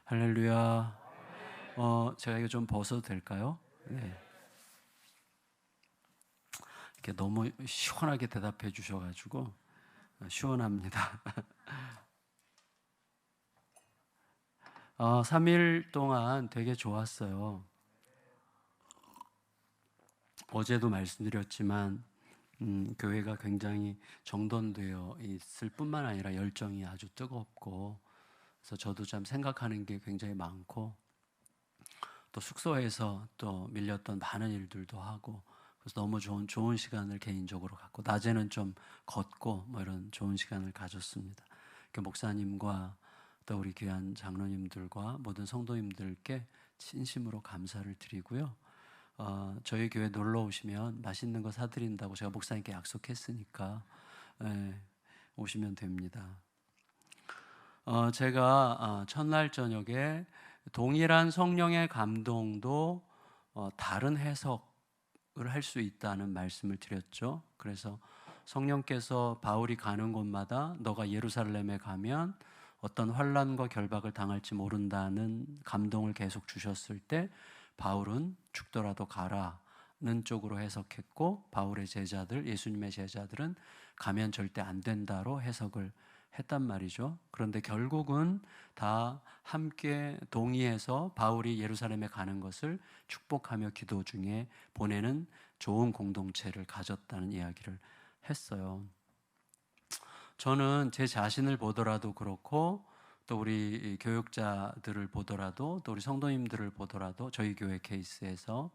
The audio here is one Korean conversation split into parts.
할렐루야. 제가 이거 좀 벗어도 될까요? 네. 이렇게 너무 시원하게 대답해 주셔가지고 시원합니다. 3일 동안 되게 좋았어요. 어제도 말씀드렸지만 교회가 굉장히 정돈되어 있을 뿐만 아니라 열정이 아주 뜨겁고, 그래서 저도 참 생각하는 게 굉장히 많고, 또 숙소에서 또 밀렸던 많은 일들도 하고, 그래서 너무 좋은 시간을 개인적으로 갖고, 낮에는 좀 걷고 뭐 이런 좋은 시간을 가졌습니다. 목사님과 또 우리 귀한 장로님들과 모든 성도님들께 진심으로 감사를 드리고요. 저희 교회 놀러 오시면 맛있는 거 사드린다고 제가 목사님께 약속했으니까 오시면 됩니다. 제가 첫날 저녁에 동일한 성령의 감동도 다른 해석을 할 수 있다는 말씀을 드렸죠. 그래서 성령께서 바울이 가는 곳마다 너가 예루살렘에 가면 어떤 환난과 결박을 당할지 모른다는 감동을 계속 주셨을 때, 바울은 죽더라도 가라는 쪽으로 해석했고, 바울의 제자들, 예수님의 제자들은 가면 절대 안 된다로 해석을 했단 말이죠. 그런데 결국은 다 함께 동의해서 바울이 예루살렘에 가는 것을 축복하며 기도 중에 보내는 좋은 공동체를 가졌다는 이야기를 했어요. 저는 제 자신을 보더라도 그렇고, 또 우리 교육자들을 보더라도, 또 우리 성도님들을 보더라도, 저희 교회 케이스에서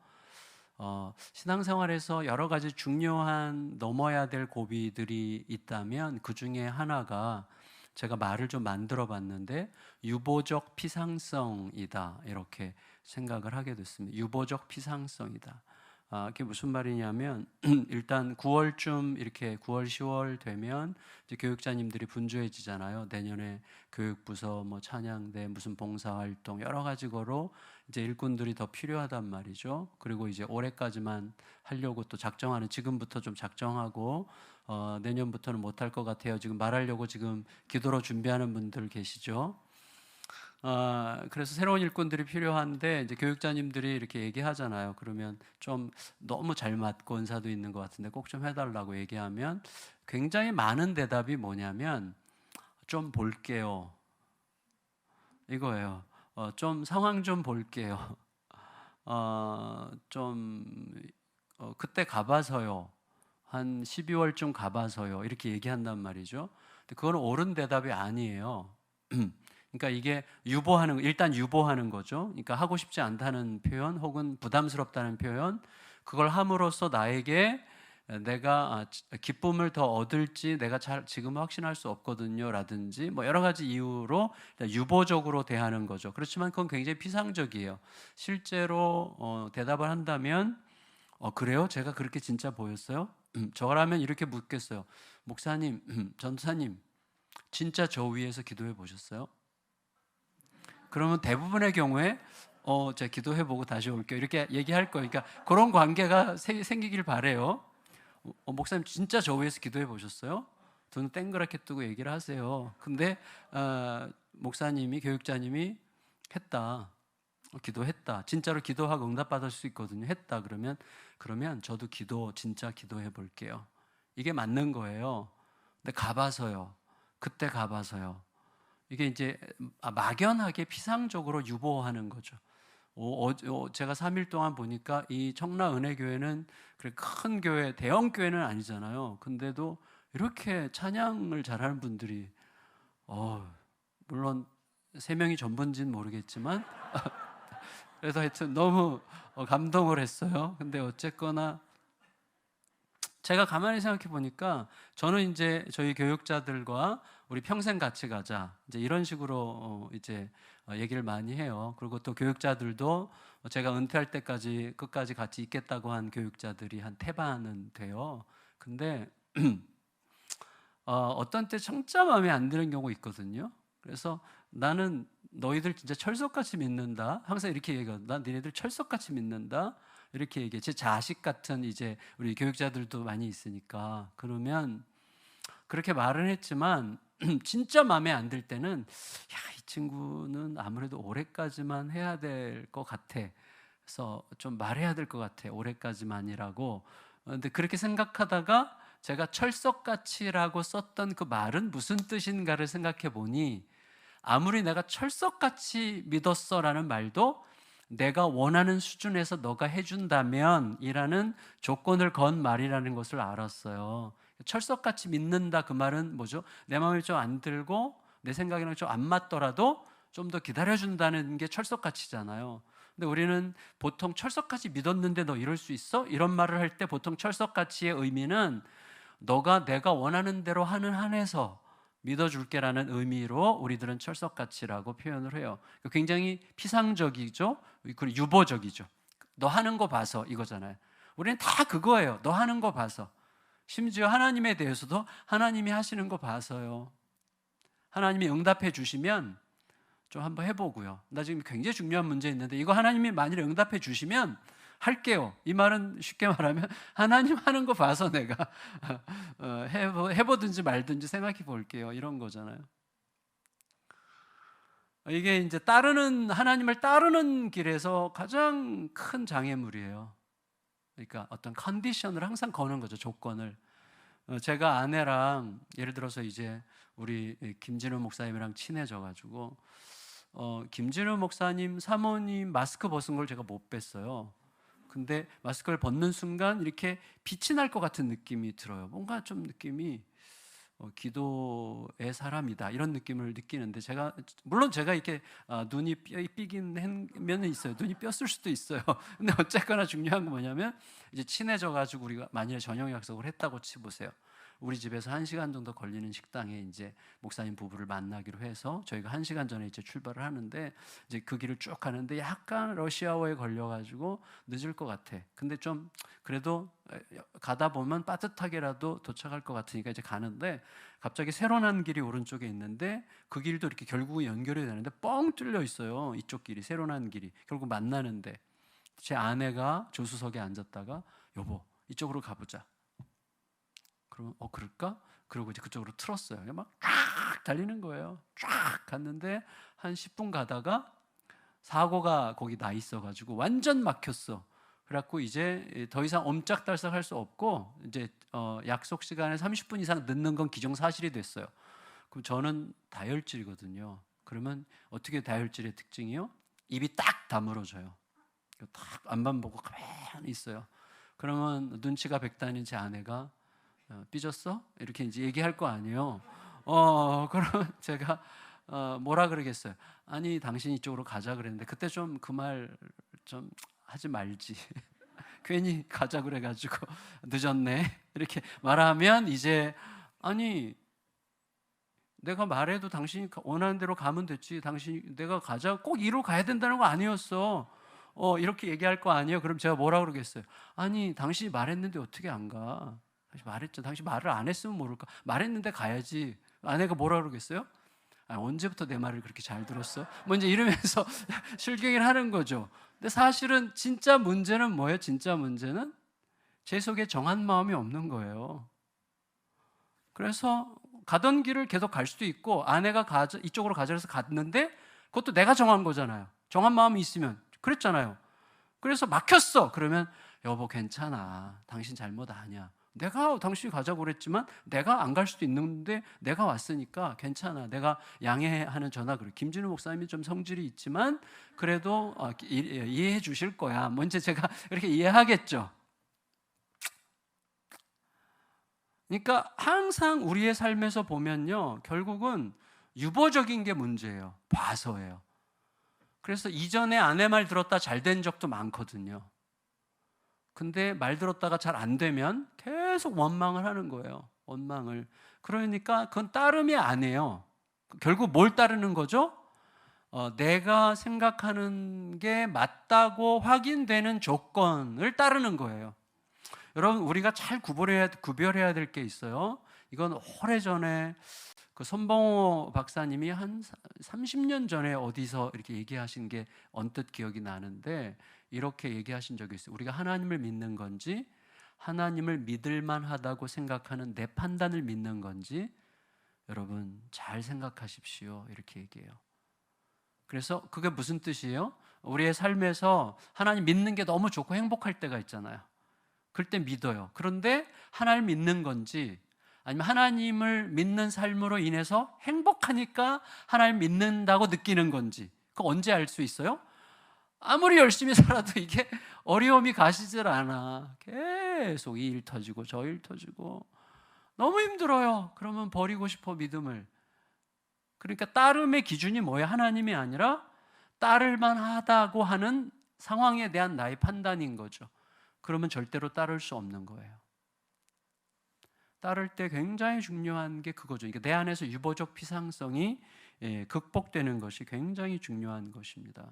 신앙생활에서 여러 가지 중요한 넘어야 될 고비들이 있다면 그 중에 하나가, 제가 말을 좀 만들어 봤는데 유보적 피상성이다, 이렇게 생각을 하게 됐습니다. 유보적 피상성이다. 그게 무슨 말이냐면 일단 9월쯤 이렇게 9월 10월 되면 이제 교육자님들이 분주해지잖아요. 내년에 교육부서 뭐 찬양대 무슨 봉사활동 여러 가지 거로 이제 일꾼들이 더 필요하단 말이죠. 그리고 이제 올해까지만 하려고 또 작정하는, 지금부터 좀 작정하고 내년부터는 못할 것 같아요. 지금 말하려고 지금 기도로 준비하는 분들 계시죠. 그래서 새로운 일꾼들이 필요한데, 이제 교육자님들이 이렇게 얘기하잖아요. 그러면 좀 너무 잘 맞고 은사도 있는 것 같은데 꼭 좀 해달라고 얘기하면 굉장히 많은 대답이 뭐냐면 좀 볼게요, 이거예요. 좀 상황 좀 볼게요. 그때 가봐서요. 한 12월쯤 가봐서요. 이렇게 얘기한단 말이죠. 근데 그건 옳은 대답이 아니에요. 그러니까 이게 일단 유보하는 거죠. 그러니까 하고 싶지 않다는 표현 혹은 부담스럽다는 표현, 그걸 함으로써 나에게 내가 기쁨을 더 얻을지 내가 지금 확신할 수 없거든요 라든지 뭐 여러 가지 이유로 유보적으로 대하는 거죠. 그렇지만 그건 굉장히 피상적이에요. 실제로 대답을 한다면 그래요? 제가 그렇게 진짜 보였어요? 저라면 이렇게 묻겠어요. 목사님, 전사님, 진짜 저 위해서 기도해 보셨어요? 그러면 대부분의 경우에 제가 기도해보고 다시 올게요, 이렇게 얘기할 거예요. 그러니까 그런 관계가 생기길 바래요. 목사님 진짜 저 위해서 기도해 보셨어요? 눈 땡그랗게 뜨고 얘기를 하세요. 근데 목사님이, 교육자님이 했다, 기도했다, 진짜로 기도하고 응답받을 수 있거든요. 했다 그러면 저도 진짜 기도해 볼게요. 이게 맞는 거예요. 근데 가봐서요, 그때 가봐서요, 이게 이제 막연하게 피상적으로 유보하는 거죠. 제가 3일 동안 보니까 이 청라은혜교회는 그래 큰 교회, 대형 교회는 아니잖아요. 근데도 이렇게 찬양을 잘하는 분들이 물론 3명이 전부인지는 모르겠지만 그래서 하여튼 너무 감동을 했어요. 근데 어쨌거나 제가 가만히 생각해 보니까 저는 이제 저희 교육자들과 우리 평생 같이 가자, 이제 이런 식으로 이제 얘기를 많이 해요. 그리고 또 교육자들도 제가 은퇴할 때까지 끝까지 같이 있겠다고 한 교육자들이 한 태반은 돼요. 근데 어떤 때 진짜 마음에 안 드는 경우가 있거든요. 그래서 나는 너희들 진짜 철석같이 믿는다, 항상 이렇게 얘기해요. 난 너희들 철석같이 믿는다, 이렇게 얘기해. 제 자식 같은 이제 우리 교육자들도 많이 있으니까. 그러면 그렇게 말은 했지만 진짜 마음에 안 들 때는 이 친구는 아무래도 올해까지만 해야 될 것 같아. 그래서 좀 말해야 될 것 같아. 올해까지만이라고. 근데 그렇게 생각하다가 제가 철석같이라고 썼던 그 말은 무슨 뜻인가를 생각해 보니, 아무리 내가 철석같이 믿었어라는 말도 내가 원하는 수준에서 너가 해준다면 이라는 조건을 건 말이라는 것을 알았어요. 철석같이 믿는다, 그 말은 뭐죠? 내 마음에 좀 안 들고 내 생각이랑 좀 안 맞더라도 좀 더 기다려준다는 게 철석같이잖아요. 근데 우리는 보통 철석같이 믿었는데 너 이럴 수 있어? 이런 말을 할 때 보통 철석같이의 의미는 너가 내가 원하는 대로 하는 한에서 믿어줄게라는 의미로 우리들은 철석같이라고 표현을 해요. 굉장히 피상적이죠. 그리고 유보적이죠. 너 하는 거 봐서 이거잖아요. 우리는 다 그거예요. 너 하는 거 봐서. 심지어 하나님에 대해서도 하나님이 하시는 거 봐서요. 하나님이 응답해 주시면 좀 한번 해보고요. 나 지금 굉장히 중요한 문제 있는데 이거 하나님이 만일 응답해 주시면 할게요. 이 말은 쉽게 말하면 하나님 하는 거 봐서 내가 해보든지 말든지 생각해 볼게요. 이런 거잖아요. 이게 이제 하나님을 따르는 길에서 가장 큰 장애물이에요. 그러니까 어떤 컨디션을 항상 거는 거죠. 조건을. 제가 아내랑 예를 들어서 이제 우리 김진우 목사님이랑 친해져가지고 김진우 목사님 사모님 마스크 벗은 걸 제가 못 뺐어요. 근데 마스크를 벗는 순간 이렇게 빛이 날 것 같은 느낌이 들어요. 뭔가 좀 느낌이 기도의 사람이다 이런 느낌을 느끼는데, 물론 제가 이렇게 눈이 삐긴 면은 있어요. 눈이 뼈쓸 수도 있어요. 근데 어쨌거나 중요한 건 뭐냐면 이제 친해져 가지고 우리가 만일에 저녁 약속을 했다고 치보세요. 우리 집에서 1시간 정도 걸리는 식당에 이제 목사님 부부를 만나기로 해서 저희가 1시간 전에 이제 출발을 하는데, 이제 그 길을 쭉 가는데 약간 러시아워에 걸려가지고 늦을 것 같아. 근데 좀 그래도 가다 보면 빠듯하게라도 도착할 것 같으니까 이제 가는데, 갑자기 새로 난 길이 오른쪽에 있는데 그 길도 이렇게 결국은 연결이 되는데 뻥 뚫려 있어요. 이쪽 길이, 새로 난 길이. 결국 만나는데 제 아내가 조수석에 앉았다가 여보 이쪽으로 가보자. 그러면 그럴까? 그러고 이제 그쪽으로 틀었어요. 막 쫙 달리는 거예요. 쫙 갔는데 한 10분 가다가 사고가 거기 나 있어가지고 완전 막혔어. 그래갖고 이제 더 이상 옴짝달싹 할 수 없고 이제 약속 시간에 30분 이상 늦는 건 기정사실이 됐어요. 그럼 저는 다혈질이거든요. 그러면 어떻게 다혈질의 특징이요? 입이 딱 다물어져요. 딱 앞만 보고 가만히 있어요. 그러면 눈치가 백단인 제 아내가 삐졌어? 이렇게 이제 얘기할 거 아니에요. 그럼 제가 뭐라 그러겠어요? 아니 당신 이쪽으로 가자 그랬는데 그때 좀 그 말 좀 하지 말지. 괜히 가자 그래가지고 늦었네 이렇게 말하면 이제 아니 내가 말해도 당신이 원하는 대로 가면 됐지. 당신 내가 가자 꼭 이로 가야 된다는 거 아니었어. 이렇게 얘기할 거 아니에요. 그럼 제가 뭐라 그러겠어요? 아니 당신이 말했는데 어떻게 안 가? 당신 말했죠. 당신 말을 안 했으면 모를까? 말했는데 가야지. 아내가 뭐라 그러겠어요? 언제부터 내 말을 그렇게 잘 들었어? 뭐 이제 이러면서 실갱이를 하는 거죠. 근데 사실은 진짜 문제는 뭐예요? 진짜 문제는 제 속에 정한 마음이 없는 거예요. 그래서 가던 길을 계속 갈 수도 있고, 아내가 이쪽으로 가자 해서 갔는데 그것도 내가 정한 거잖아요. 정한 마음이 있으면. 그랬잖아요. 그래서 막혔어. 그러면 여보 괜찮아. 당신 잘못 아니야. 내가 당신이 가자고 그랬지만 내가 안 갈 수도 있는데 내가 왔으니까 괜찮아. 내가 양해하는 전화 그래. 김진우 목사님이 좀 성질이 있지만 그래도 이해해 주실 거야. 먼저 제가 이렇게 이해하겠죠. 그러니까 항상 우리의 삶에서 보면요, 결국은 유보적인 게 문제예요. 봐서예요. 그래서 이전에 아내 말 들었다 잘 된 적도 많거든요. 근데 말 들었다가 잘 안 되면 계속 원망을 하는 거예요. 원망을. 그러니까 그건 따름이 아니에요. 결국 뭘 따르는 거죠? 내가 생각하는 게 맞다고 확인되는 조건을 따르는 거예요. 여러분, 우리가 잘 구별해야 될 게 있어요. 이건 오래전에 그 손봉호 박사님이 한 30년 전에 어디서 이렇게 얘기하신 게 언뜻 기억이 나는데, 이렇게 얘기하신 적이 있어요. 우리가 하나님을 믿는 건지, 하나님을 믿을 만하다고 생각하는 내 판단을 믿는 건지, 여러분 잘 생각하십시오. 이렇게 얘기해요. 그래서 그게 무슨 뜻이에요? 우리의 삶에서 하나님 믿는 게 너무 좋고 행복할 때가 있잖아요. 그럴 때 믿어요. 그런데 하나님 믿는 건지 아니면 하나님을 믿는 삶으로 인해서 행복하니까 하나님 믿는다고 느끼는 건지 그거 언제 알 수 있어요? 아무리 열심히 살아도 이게 어려움이 가시질 않아. 계속 이 일 터지고 저 일 터지고 너무 힘들어요. 그러면 버리고 싶어 믿음을. 그러니까 따름의 기준이 뭐예요? 하나님이 아니라 따를만 하다고 하는 상황에 대한 나의 판단인 거죠. 그러면 절대로 따를 수 없는 거예요. 따를 때 굉장히 중요한 게 그거죠. 그러니까 내 안에서 유보적 피상성이 극복되는 것이 굉장히 중요한 것입니다.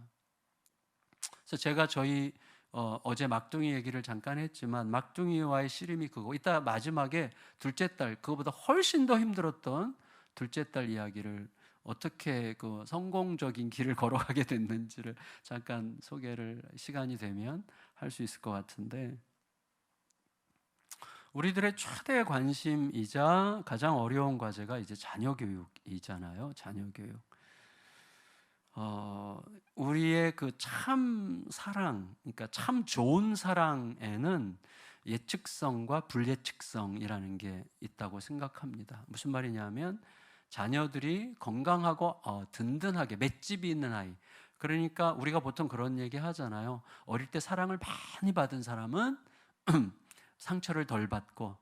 그래서 제가 저희 어제 막둥이 얘기를 잠깐 했지만 막둥이와의 씨름이 그거. 이따 마지막에 둘째 딸 그거보다 훨씬 더 힘들었던 둘째 딸 이야기를 어떻게 그 성공적인 길을 걸어가게 됐는지를 잠깐 소개를 시간이 되면 할 수 있을 것 같은데 우리들의 최대 관심이자 가장 어려운 과제가 이제 자녀 교육이잖아요. 자녀 교육. 우리의 그 참 사랑, 그러니까 참 좋은 사랑에는 예측성과 불예측성이라는 게 있다고 생각합니다. 무슨 말이냐면 자녀들이 건강하고 든든하게 맷집이 있는 아이. 그러니까 우리가 보통 그런 얘기 하잖아요. 어릴 때 사랑을 많이 받은 사람은 상처를 덜 받고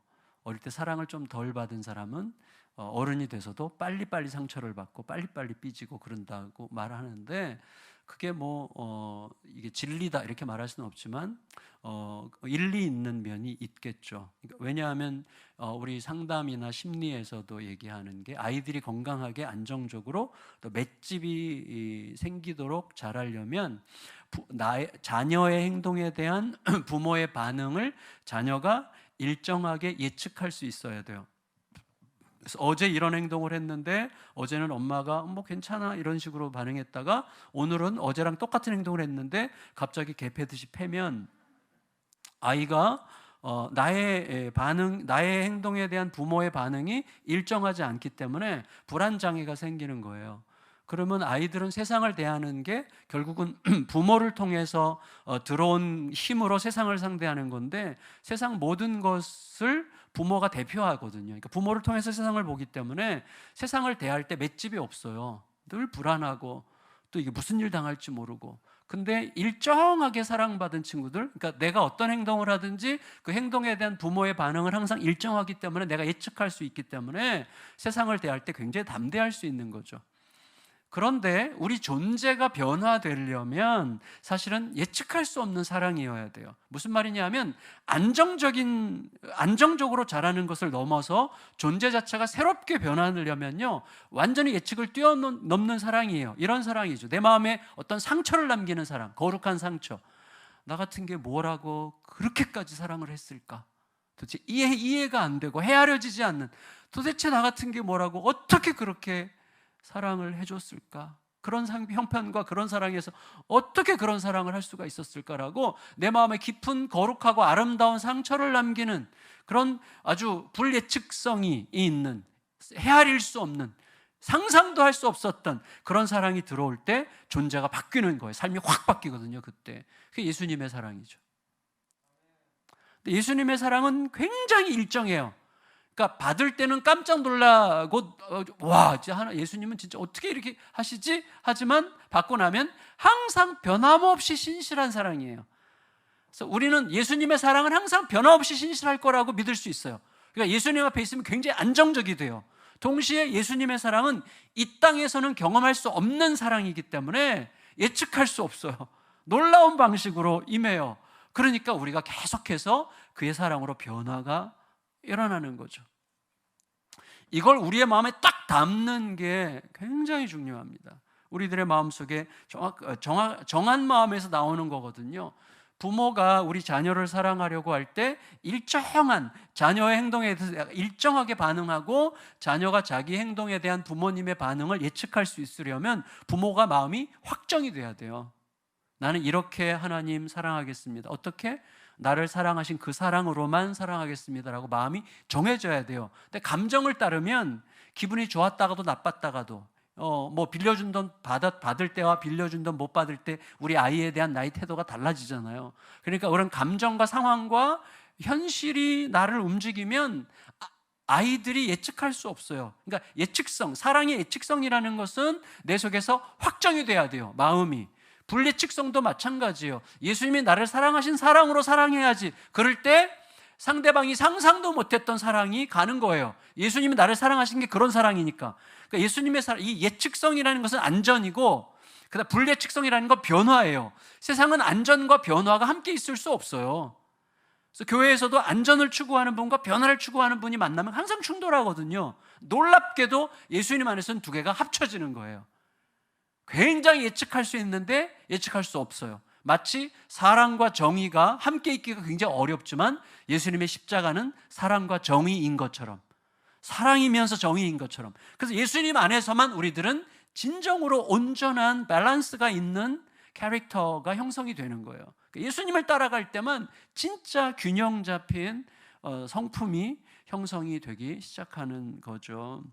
어릴 때 사랑을 좀 덜 받은 사람은 어른이 돼서도 빨리빨리 상처를 받고 빨리빨리 삐지고 그런다고 말하는데 그게 이게 진리다 이렇게 말할 수는 없지만 일리 있는 면이 있겠죠. 그러니까 왜냐하면 우리 상담이나 심리에서도 얘기하는 게 아이들이 건강하게 안정적으로 또 맷집이 생기도록 자라려면 자녀의 행동에 대한 부모의 반응을 자녀가 일정하게 예측할 수 있어야 돼요. 그래서 어제 이런 행동을 했는데 어제는 엄마가 뭐 괜찮아 이런 식으로 반응했다가 오늘은 어제랑 똑같은 행동을 했는데 갑자기 개패듯이 패면 아이가 나의 행동에 대한 부모의 반응이 일정하지 않기 때문에 불안장애가 생기는 거예요. 그러면 아이들은 세상을 대하는 게 결국은 부모를 통해서 들어온 힘으로 세상을 상대하는 건데 세상 모든 것을 부모가 대표하거든요. 그러니까 부모를 통해서 세상을 보기 때문에 세상을 대할 때 맷집이 없어요. 늘 불안하고 또 이게 무슨 일 당할지 모르고. 근데 일정하게 사랑받은 친구들, 그러니까 내가 어떤 행동을 하든지 그 행동에 대한 부모의 반응을 항상 일정하기 때문에 내가 예측할 수 있기 때문에 세상을 대할 때 굉장히 담대할 수 있는 거죠. 그런데 우리 존재가 변화되려면 사실은 예측할 수 없는 사랑이어야 돼요. 무슨 말이냐면 안정적으로 자라는 것을 넘어서 존재 자체가 새롭게 변하려면요 완전히 예측을 뛰어넘는 사랑이에요. 이런 사랑이죠. 내 마음에 어떤 상처를 남기는 사랑, 거룩한 상처. 나 같은 게 뭐라고 그렇게까지 사랑을 했을까? 도대체 이해가 안 되고 헤아려지지 않는 도대체 나 같은 게 뭐라고 어떻게 그렇게 사랑을 해줬을까? 그런 형편과 그런 사랑에서 어떻게 그런 사랑을 할 수가 있었을까라고 내 마음에 깊은 거룩하고 아름다운 상처를 남기는 그런 아주 불예측성이 있는 헤아릴 수 없는 상상도 할 수 없었던 그런 사랑이 들어올 때 존재가 바뀌는 거예요. 삶이 확 바뀌거든요. 그때 그게 예수님의 사랑이죠. 근데 예수님의 사랑은 굉장히 일정해요. 그러니까 받을 때는 깜짝 놀라고 와, 예수님은 진짜 어떻게 이렇게 하시지? 하지만 받고 나면 항상 변함없이 신실한 사랑이에요. 그래서 우리는 예수님의 사랑은 항상 변함없이 신실할 거라고 믿을 수 있어요. 그러니까 예수님 앞에 있으면 굉장히 안정적이 돼요. 동시에 예수님의 사랑은 이 땅에서는 경험할 수 없는 사랑이기 때문에 예측할 수 없어요. 놀라운 방식으로 임해요. 그러니까 우리가 계속해서 그의 사랑으로 변화가 일어나는 거죠. 이걸 우리의 마음에 딱 담는 게 굉장히 중요합니다. 우리들의 마음속에 정한 마음에서 나오는 거거든요. 부모가 우리 자녀를 사랑하려고 할 때 일정한 자녀의 행동에 대해서 일정하게 반응하고 자녀가 자기 행동에 대한 부모님의 반응을 예측할 수 있으려면 부모가 마음이 확정이 돼야 돼요. 나는 이렇게 하나님 사랑하겠습니다. 어떻게? 나를 사랑하신 그 사랑으로만 사랑하겠습니다라고 마음이 정해져야 돼요. 근데 감정을 따르면 기분이 좋았다가도 나빴다가도 뭐 빌려준 돈 받을 때와 빌려준 돈 못 받을 때 우리 아이에 대한 나의 태도가 달라지잖아요. 그러니까 그런 감정과 상황과 현실이 나를 움직이면 아이들이 예측할 수 없어요. 그러니까 예측성, 사랑의 예측성이라는 것은 내 속에서 확정이 돼야 돼요. 마음이. 불예측성도 마찬가지예요. 예수님이 나를 사랑하신 사랑으로 사랑해야지. 그럴 때 상대방이 상상도 못했던 사랑이 가는 거예요. 예수님이 나를 사랑하신 게 그런 사랑이니까. 그러니까 예수님의 사랑, 이 예측성이라는 것은 안전이고, 그다음 불예측성이라는 건 변화예요. 세상은 안전과 변화가 함께 있을 수 없어요. 그래서 교회에서도 안전을 추구하는 분과 변화를 추구하는 분이 만나면 항상 충돌하거든요. 놀랍게도 예수님 안에서는 두 개가 합쳐지는 거예요. 굉장히 예측할 수 있는데 예측할 수 없어요. 마치 사랑과 정의가 함께 있기가 굉장히 어렵지만 예수님의 십자가는 사랑과 정의인 것처럼, 사랑이면서 정의인 것처럼, 그래서 예수님 안에서만 우리들은 진정으로 온전한 밸런스가 있는 캐릭터가 형성이 되는 거예요. 예수님을 따라갈 때만 진짜 균형 잡힌 성품이 형성이 되기 시작하는 거죠.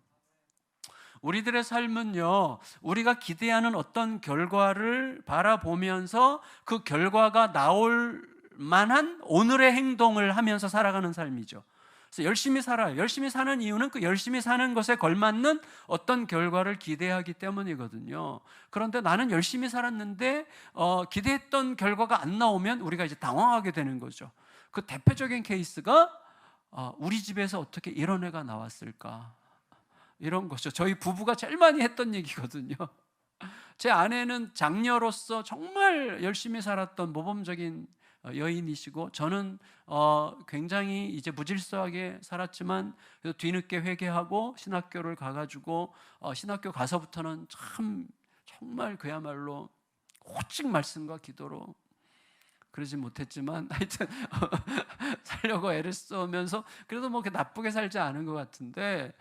우리들의 삶은요, 우리가 기대하는 어떤 결과를 바라보면서 그 결과가 나올 만한 오늘의 행동을 하면서 살아가는 삶이죠. 그래서 열심히 살아요. 열심히 사는 이유는 그 열심히 사는 것에 걸맞는 어떤 결과를 기대하기 때문이거든요. 그런데 나는 열심히 살았는데 기대했던 결과가 안 나오면 우리가 이제 당황하게 되는 거죠. 그 대표적인 케이스가 우리 집에서 어떻게 이런 애가 나왔을까, 이런 거죠. 저희 부부가 제일 많이 했던 얘기거든요. 제 아내는 장녀로서 정말 열심히 살았던 모범적인 여인이시고, 저는 굉장히 이제 무질서하게 살았지만 그래도 뒤늦게 회개하고 신학교를 가가지고 신학교 가서부터는 참 정말 그야말로 오직 말씀과 기도로, 그러지 못했지만 하여튼 살려고 애를 쓰면서 그래도 뭐 그렇게 나쁘게 살지 않은 것 같은데,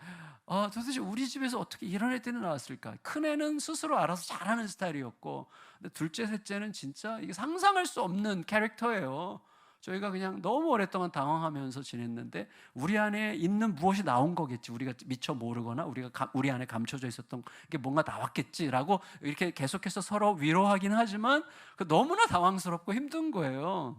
도대체 우리 집에서 어떻게 이런 애들이 나왔을까? 큰 애는 스스로 알아서 잘하는 스타일이었고, 근데 둘째, 셋째는 진짜 이게 상상할 수 없는 캐릭터예요. 저희가 그냥 너무 오랫동안 당황하면서 지냈는데 우리 안에 있는 무엇이 나온 거겠지. 우리가 미처 모르거나 우리 안에 감춰져 있었던 게 뭔가 나왔겠지라고 이렇게 계속해서 서로 위로하긴 하지만 너무나 당황스럽고 힘든 거예요.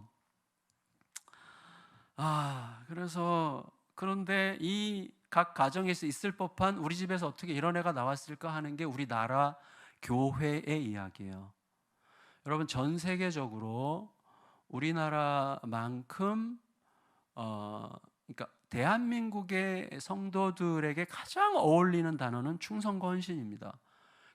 그래서 그런데 이 각 가정에서 있을 법한 우리 집에서 어떻게 이런 애가 나왔을까 하는 게 우리나라 교회의 이야기예요. 여러분, 전 세계적으로 우리나라만큼 그러니까 대한민국의 성도들에게 가장 어울리는 단어는 충성과 헌신입니다.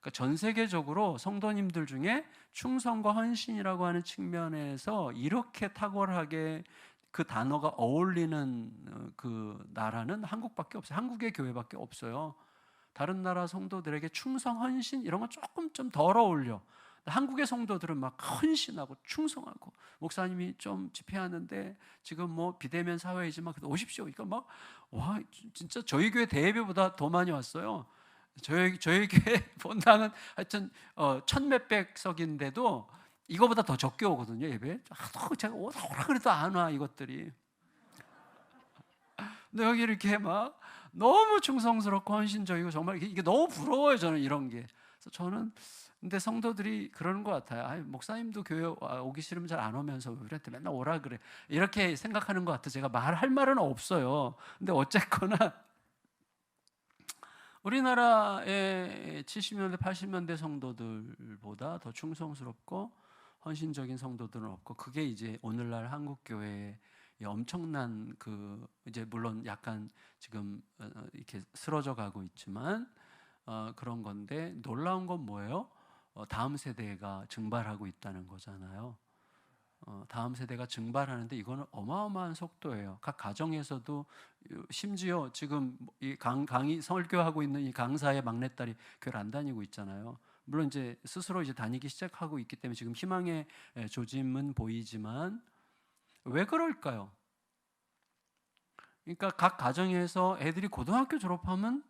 그러니까 전 세계적으로 성도님들 중에 충성과 헌신이라고 하는 측면에서 이렇게 탁월하게 그 단어가 어울리는 그 나라는 한국밖에 없어요. 한국의 교회밖에 없어요. 다른 나라 성도들에게 충성, 헌신 이런 건 조금 좀 덜 어울려. 한국의 성도들은 막 헌신하고 충성하고, 목사님이 좀 집회하는데 지금 뭐 비대면 사회이지만 오십시오. 이거 막 와, 진짜 저희 교회 대예배보다 더 많이 왔어요. 저희 교회 본당은 하여튼 1,000몇백석인데도 이거보다 더 적게 오거든요, 예배. 제가 오라 그래도 안 와, 이것들이. 근데 여기 이렇게 막 너무 충성스럽고 헌신적이고 정말 이게 너무 부러워요, 저는 이런 게. 그래서 저는 근데 성도들이 그러는 것 같아요. 목사님도 교회 오기 싫으면 잘 안 오면서 왜 우리한테 맨날 오라 그래, 이렇게 생각하는 것 같아요. 제가 말할 말은 없어요. 근데 어쨌거나 우리나라의 70년대, 80년대 성도들보다 더 충성스럽고 헌신적인 성도들은 없고, 그게 이제 오늘날 한국 교회의 엄청난 이제 물론 약간 지금 이렇게 쓰러져 가고 있지만 그런 건데, 놀라운 건 뭐예요? 다음 세대가 증발하고 있다는 거잖아요. 다음 세대가 증발하는데 이거는 어마어마한 속도예요. 각 가정에서도, 심지어 지금 이 강의 설교하고 있는 이 강사의 막내딸이 교회를 안 다니고 있잖아요. 물론 이제 스스로 이제 다니기 시작하고 있기 때문에 지금 희망의 조짐은 보이지만, 왜 그럴까요? 그러니까 각 가정에서 애들이 고등학교 졸업하면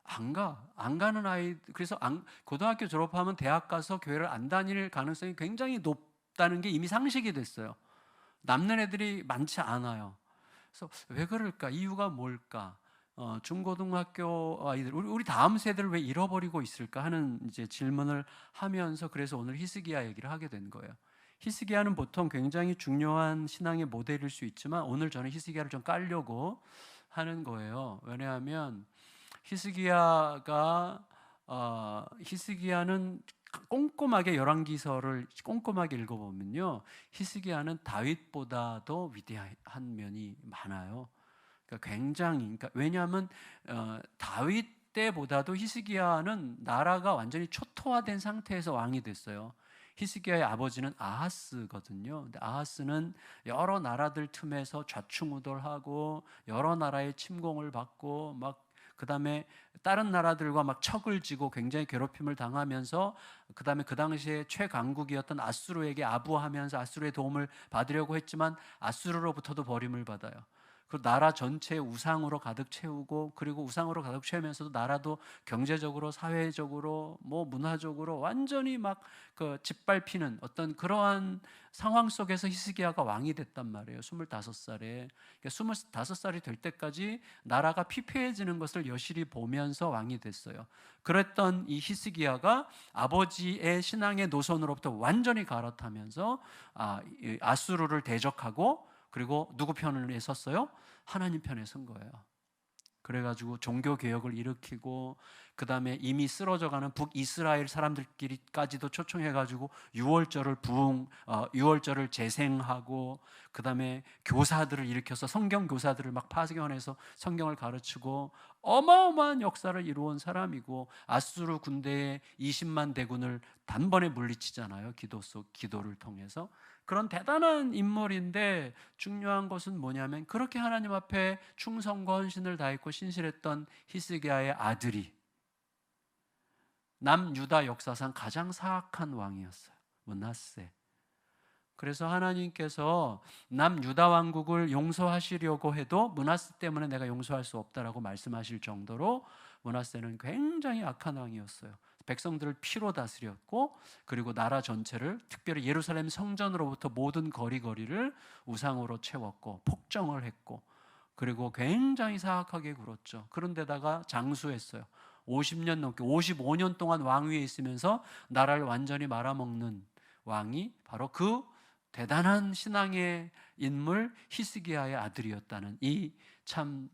안 가는 아이, 그래서 고등학교 졸업하면 대학 가서 교회를 안 다닐 가능성이 굉장히 높다는 게 이미 상식이 됐어요. 남는 애들이 많지 않아요. 그래서 왜 그럴까? 이유가 뭘까? 중고등학교 아이들, 우리 다음 세대를 왜 잃어버리고 있을까 하는 이제 질문을 하면서 그래서 오늘 히스기야 얘기를 하게 된 거예요. 히스기야는 보통 굉장히 중요한 신앙의 모델일 수 있지만 오늘 저는 히스기야를 좀 깔려고 하는 거예요. 왜냐하면 히스기야는 꼼꼼하게 열왕기서를 꼼꼼하게 읽어보면요, 히스기야는 다윗보다도 위대한 면이 많아요. 그러니까 굉장히, 그러니까 왜냐하면 다윗 때보다도 히스기야는 나라가 완전히 초토화된 상태에서 왕이 됐어요. 히스기야의 아버지는 아하스거든요. 근데 아하스는 여러 나라들 틈에서 좌충우돌하고 여러 나라의 침공을 받고 막 그다음에 다른 나라들과 막 척을 지고 굉장히 괴롭힘을 당하면서 그다음에 그 당시에 최강국이었던 아수르에게 아부하면서 아수르의 도움을 받으려고 했지만 아수르로부터도 버림을 받아요. 그 나라 전체에 우상으로 가득 채우고, 그리고 우상으로 가득 채우면서도 나라도 경제적으로, 사회적으로, 뭐 문화적으로 완전히 막 그 짓밟히는 어떤 그러한 상황 속에서 히스기야가 왕이 됐단 말이에요. 25살에. 그러니까 25살이 될 때까지 나라가 피폐해지는 것을 여실히 보면서 왕이 됐어요. 그랬던 이 히스기야가 아버지의 신앙의 노선으로부터 완전히 갈아타면서 아수르를 대적하고, 그리고 누구 편에 섰어요? 하나님 편에 선 거예요. 그래가지고 종교 개혁을 일으키고, 그 다음에 이미 쓰러져가는 북이스라엘 사람들끼리까지도 초청해가지고 유월절을 재생하고, 그 다음에 교사들을 일으켜서 성경 교사들을 막 파견해서 성경을 가르치고, 어마어마한 역사를 이루은 사람이고, 아수르 군대의 20만 대군을 단번에 물리치잖아요. 기도를 통해서. 그런 대단한 인물인데 중요한 것은 뭐냐면, 그렇게 하나님 앞에 충성과 헌신을 다했고 신실했던 히스기야의 아들이 남유다 역사상 가장 사악한 왕이었어요. 므낫세. 그래서 하나님께서 남유다 왕국을 용서하시려고 해도 므낫세 때문에 내가 용서할 수 없다라고 말씀하실 정도로 므낫세는 굉장히 악한 왕이었어요. 백성들을 피로 다스렸고, 그리고 나라 전체를, 특별히 예루살렘 성전으로부터 모든 거리거리를 우상으로 채웠고 폭정을 했고, 그리고 굉장히 사악하게 굴었죠. 그런데다가 장수했어요. 50년 넘게 55년 동안 왕위에 있으면서 나라를 완전히 말아먹는 왕이 바로 그 대단한 신앙의 인물 히스기야의 아들이었다는 이 참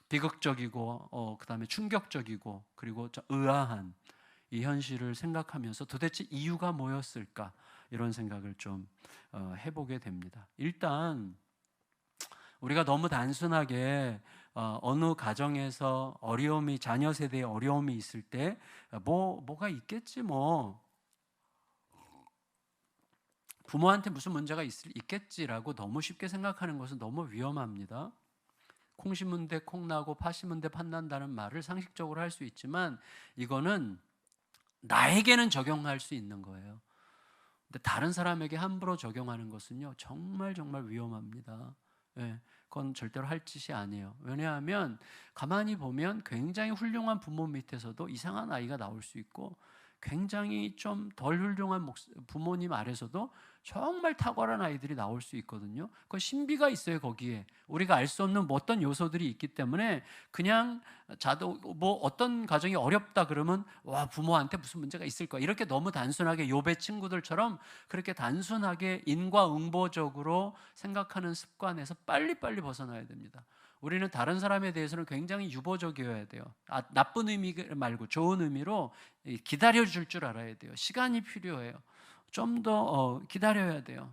비극적이고 그다음에 충격적이고 그리고 의아한 이 현실을 생각하면서 도대체 이유가 뭐였을까, 이런 생각을 좀 해보게 됩니다. 일단 우리가 너무 단순하게 어느 가정에서 어려움이, 자녀 세대에 어려움이 있을 때 뭐가 있겠지, 뭐 부모한테 무슨 문제가 있겠지라고 너무 쉽게 생각하는 것은 너무 위험합니다. 콩 심은 데 콩 나고 파 심은 데 팥 난다는 말을 상식적으로 할 수 있지만 이거는 나에게는 적용할 수 있는 거예요. 근데 다른 사람에게 함부로 적용하는 것은요, 정말 정말 위험합니다. 예, 그건 절대로 할 짓이 아니에요. 왜냐하면 가만히 보면 굉장히 훌륭한 부모 밑에서도 이상한 아이가 나올 수 있고, 굉장히 좀 덜 훌륭한 부모님 아래서도 정말 탁월한 아이들이 나올 수 있거든요. 그 신비가 있어요. 거기에 우리가 알 수 없는 뭐 어떤 요소들이 있기 때문에 그냥 뭐 어떤 가정이 어렵다 그러면 와, 부모한테 무슨 문제가 있을 거야, 이렇게 너무 단순하게 욥의 친구들처럼 그렇게 단순하게 인과응보적으로 생각하는 습관에서 빨리빨리 벗어나야 됩니다. 우리는 다른 사람에 대해서는 굉장히 유보적이어야 돼요. 나쁜 의미 말고 좋은 의미로 기다려줄 줄 알아야 돼요. 시간이 필요해요. 좀 더 기다려야 돼요.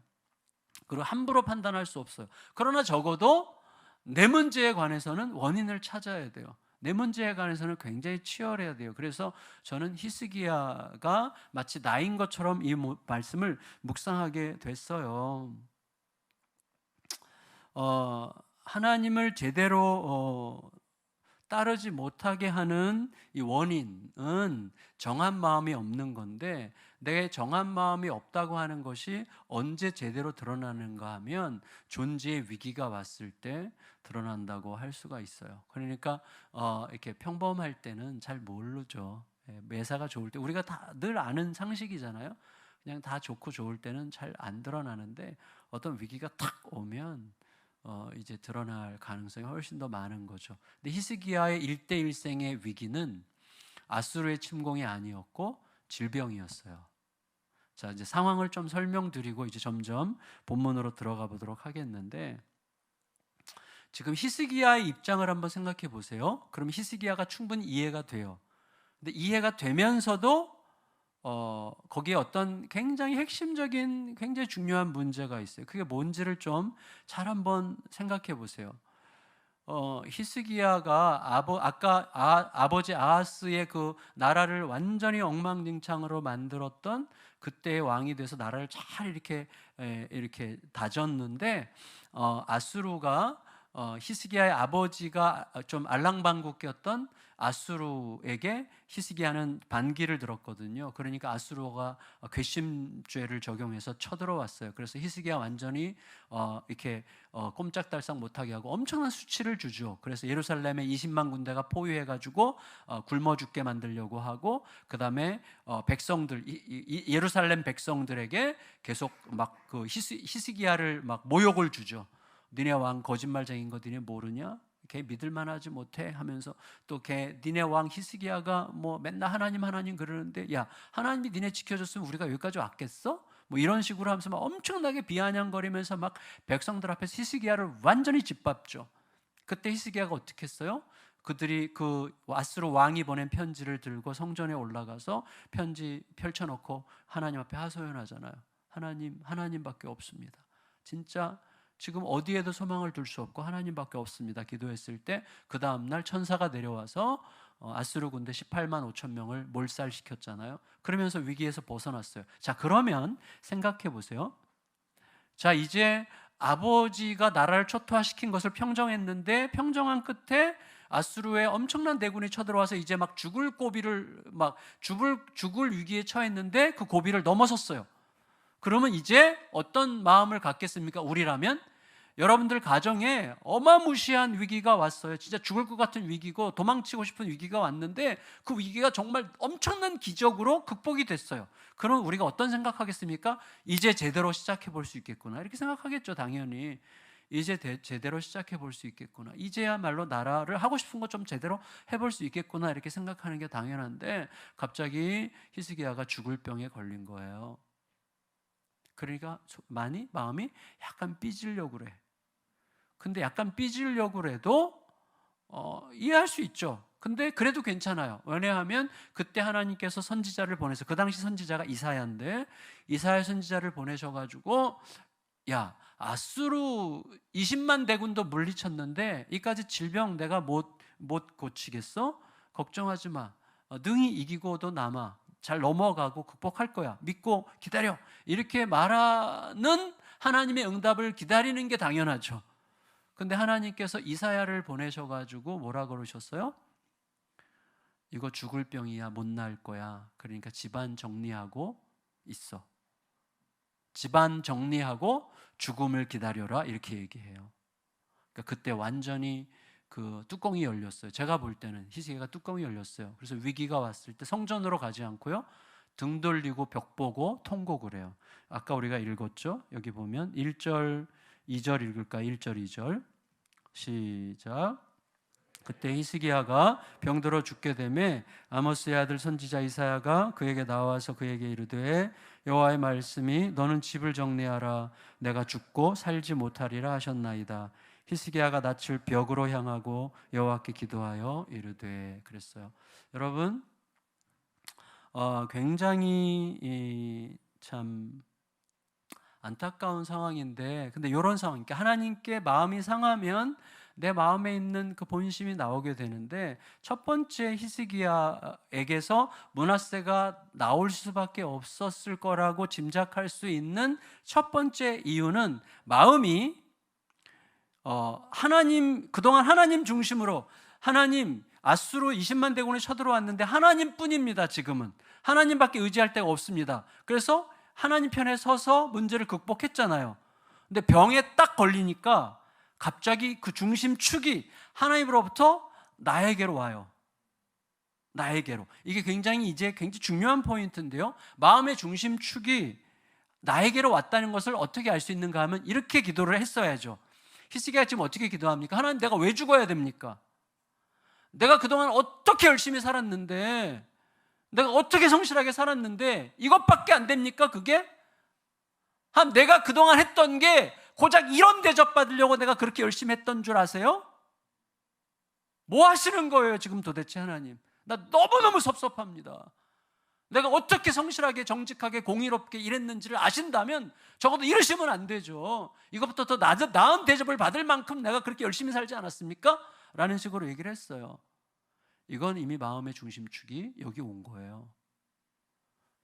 그리고 함부로 판단할 수 없어요. 그러나 적어도 내 문제에 관해서는 원인을 찾아야 돼요. 내 문제에 관해서는 굉장히 치열해야 돼요. 그래서 저는 히스기야가 마치 나인 것처럼 이 말씀을 묵상하게 됐어요. 하나님을 제대로 따르지 못하게 하는 이 원인은 정한 마음이 없는 건데, 내 정한 마음이 없다고 하는 것이 언제 제대로 드러나는가 하면 존재의 위기가 왔을 때 드러난다고 할 수가 있어요. 그러니까 이렇게 평범할 때는 잘 모르죠. 매사가 좋을 때 우리가 다 늘 아는 상식이잖아요. 그냥 다 좋고 좋을 때는 잘 안 드러나는데 어떤 위기가 탁 오면 이제 드러날 가능성이 훨씬 더 많은 거죠. 근데 히스기야의 일대일생의 위기는 아수르의 침공이 아니었고 질병이었어요. 자, 이제 상황을 좀 설명드리고 이제 점점 본문으로 들어가 보도록 하겠는데, 지금 히스기야의 입장을 한번 생각해 보세요. 그럼 히스기야가 충분히 이해가 돼요. 근데 이해가 되면서도 거기에 어떤 굉장히 핵심적인 굉장히 중요한 문제가 있어요. 그게 뭔지를 좀 잘 한번 생각해 보세요. 히스기야가 아까 아버지 아하스의 그 나라를 완전히 엉망진창으로 만들었던 그때의 왕이 돼서 나라를 잘 이렇게 다졌는데, 아수르가 히스기야의 아버지가 좀 알랑방구꼈던 아수르에게 히스기야는 반기를 들었거든요. 그러니까 아수르가 괘씸죄를 적용해서 쳐들어왔어요. 그래서 히스기야 완전히 이렇게 꼼짝달싹 못하게 하고 엄청난 수치를 주죠. 그래서 예루살렘에 20만 군대가 포위해가지고 굶어 죽게 만들려고 하고, 그 다음에 백성들, 예루살렘 백성들에게 계속 막 그 히스기야를 막 모욕을 주죠. 니네 왕 거짓말쟁인 거 니네 모르냐? 걔 믿을만하지 못해 하면서 또 니네 왕 히스기야가 뭐 맨날 하나님 그러는데, 야, 하나님이 니네 지켜줬으면 우리가 여기까지 왔겠어? 뭐 이런 식으로 하면서 막 엄청나게 비아냥거리면서 막 백성들 앞에서 히스기야를 완전히 짓밟죠. 그때 히스기야가 어떻게 했어요? 그들이 그 아수르 왕이 보낸 편지를 들고 성전에 올라가서 편지 펼쳐놓고 하나님 앞에 하소연하잖아요. 하나님밖에 없습니다. 진짜 지금 어디에도 소망을 둘 수 없고 하나님밖에 없습니다. 기도했을 때 그 다음날 천사가 내려와서 아수르 군대 18만 5천 명을 몰살시켰잖아요. 그러면서 위기에서 벗어났어요. 자, 그러면 생각해 보세요. 자, 이제 아버지가 나라를 초토화시킨 것을 평정했는데, 평정한 끝에 아수르의 엄청난 대군이 쳐들어와서 이제 막 죽을 위기에 처했는데 그 고비를 넘어섰어요. 그러면 이제 어떤 마음을 갖겠습니까? 우리라면 여러분들 가정에 어마무시한 위기가 왔어요. 진짜 죽을 것 같은 위기고 도망치고 싶은 위기가 왔는데 그 위기가 정말 엄청난 기적으로 극복이 됐어요. 그럼 우리가 어떤 생각하겠습니까? 이제 제대로 시작해 볼 수 있겠구나, 이렇게 생각하겠죠. 당연히 이제 제대로 시작해 볼 수 있겠구나, 이제야말로 나라를 하고 싶은 거 좀 제대로 해볼 수 있겠구나, 이렇게 생각하는 게 당연한데, 갑자기 히스기야가 죽을 병에 걸린 거예요. 그러니까 마음이 약간 삐지려고 그래. 근데 약간 삐지려고 해도 이해할 수 있죠. 근데 그래도 괜찮아요. 왜냐하면 그때 하나님께서 선지자를 보내서, 그 당시 선지자가 이사야인데, 이사야 선지자를 보내셔가지고, 야, 아수르 20만 대군도 물리쳤는데 이까지 질병 내가 못 고치겠어? 걱정하지 마. 능히 이기고도 남아. 잘 넘어가고 극복할 거야. 믿고 기다려. 이렇게 말하는 하나님의 응답을 기다리는 게 당연하죠. 근데 하나님께서 이사야를 보내셔가지고 뭐라 그러셨어요? 이거 죽을 병이야, 못 나을 거야. 그러니까 집안 정리하고 있어. 집안 정리하고 죽음을 기다려라, 이렇게 얘기해요. 그러니까 그때 완전히 그 뚜껑이 열렸어요. 제가 볼 때는 히스기야가 뚜껑이 열렸어요. 그래서 위기가 왔을 때 성전으로 가지 않고요, 등 돌리고 벽 보고 통곡을 해요. 아까 우리가 읽었죠? 여기 보면 1절 2절 읽을까? 1절 2절 시작. 그때 히스기야가 병들어 죽게 되매 아모스의 아들 선지자 이사야가 그에게 나와서 그에게 이르되 여호와의 말씀이 너는 집을 정리하라, 내가 죽고 살지 못하리라 하셨나이다. 히스기야가 낯을 벽으로 향하고 여호와께 기도하여 이르되, 그랬어요. 여러분, 굉장히 참 안타까운 상황인데, 근데 이런 상황, 그러니까 하나님께 마음이 상하면 내 마음에 있는 그 본심이 나오게 되는데, 첫 번째 히스기야에게서 므낫세가 나올 수밖에 없었을 거라고 짐작할 수 있는 첫 번째 이유는 마음이 그동안 하나님 중심으로, 하나님, 아수르 20만 대군이 쳐들어왔는데 하나님뿐입니다. 지금은 하나님밖에 의지할 데가 없습니다. 그래서 하나님 편에 서서 문제를 극복했잖아요. 근데 병에 딱 걸리니까 갑자기 그 중심축이 하나님으로부터 나에게로 와요. 나에게로. 이게 굉장히 중요한 포인트인데요. 마음의 중심축이 나에게로 왔다는 것을 어떻게 알 수 있는가 하면 이렇게 기도를 했어야죠. 히스기야가 지금 어떻게 기도합니까? 하나님, 내가 왜 죽어야 됩니까? 내가 그동안 어떻게 열심히 살았는데, 내가 어떻게 성실하게 살았는데 이것밖에 안 됩니까? 그게? 내가 그동안 했던 게 고작 이런 대접 받으려고 내가 그렇게 열심히 했던 줄 아세요? 뭐 하시는 거예요 지금 도대체 하나님? 나 너무너무 섭섭합니다. 내가 어떻게 성실하게 정직하게 공의롭게 일했는지를 아신다면 적어도 이러시면 안 되죠. 이것부터 더 나은 대접을 받을 만큼 내가 그렇게 열심히 살지 않았습니까? 라는 식으로 얘기를 했어요. 이건 이미 마음의 중심축이 여기 온 거예요.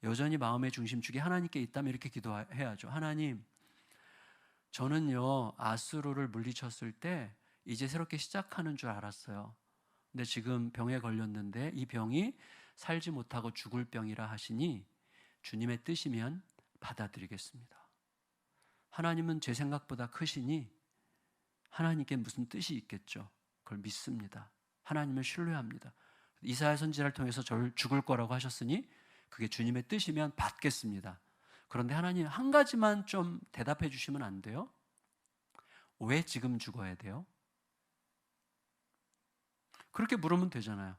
여전히 마음의 중심축이 하나님께 있다면 이렇게 기도해야죠. 하나님, 저는요 아수르를 물리쳤을 때 이제 새롭게 시작하는 줄 알았어요. 근데 지금 병에 걸렸는데 이 병이 살지 못하고 죽을 병이라 하시니 주님의 뜻이면 받아들이겠습니다. 하나님은 제 생각보다 크시니 하나님께 무슨 뜻이 있겠죠. 그걸 믿습니다. 하나님을 신뢰합니다. 이사야 선지자를 통해서 저를 죽을 거라고 하셨으니 그게 주님의 뜻이면 받겠습니다. 그런데 하나님, 한 가지만 좀 대답해 주시면 안 돼요? 왜 지금 죽어야 돼요? 그렇게 물으면 되잖아요.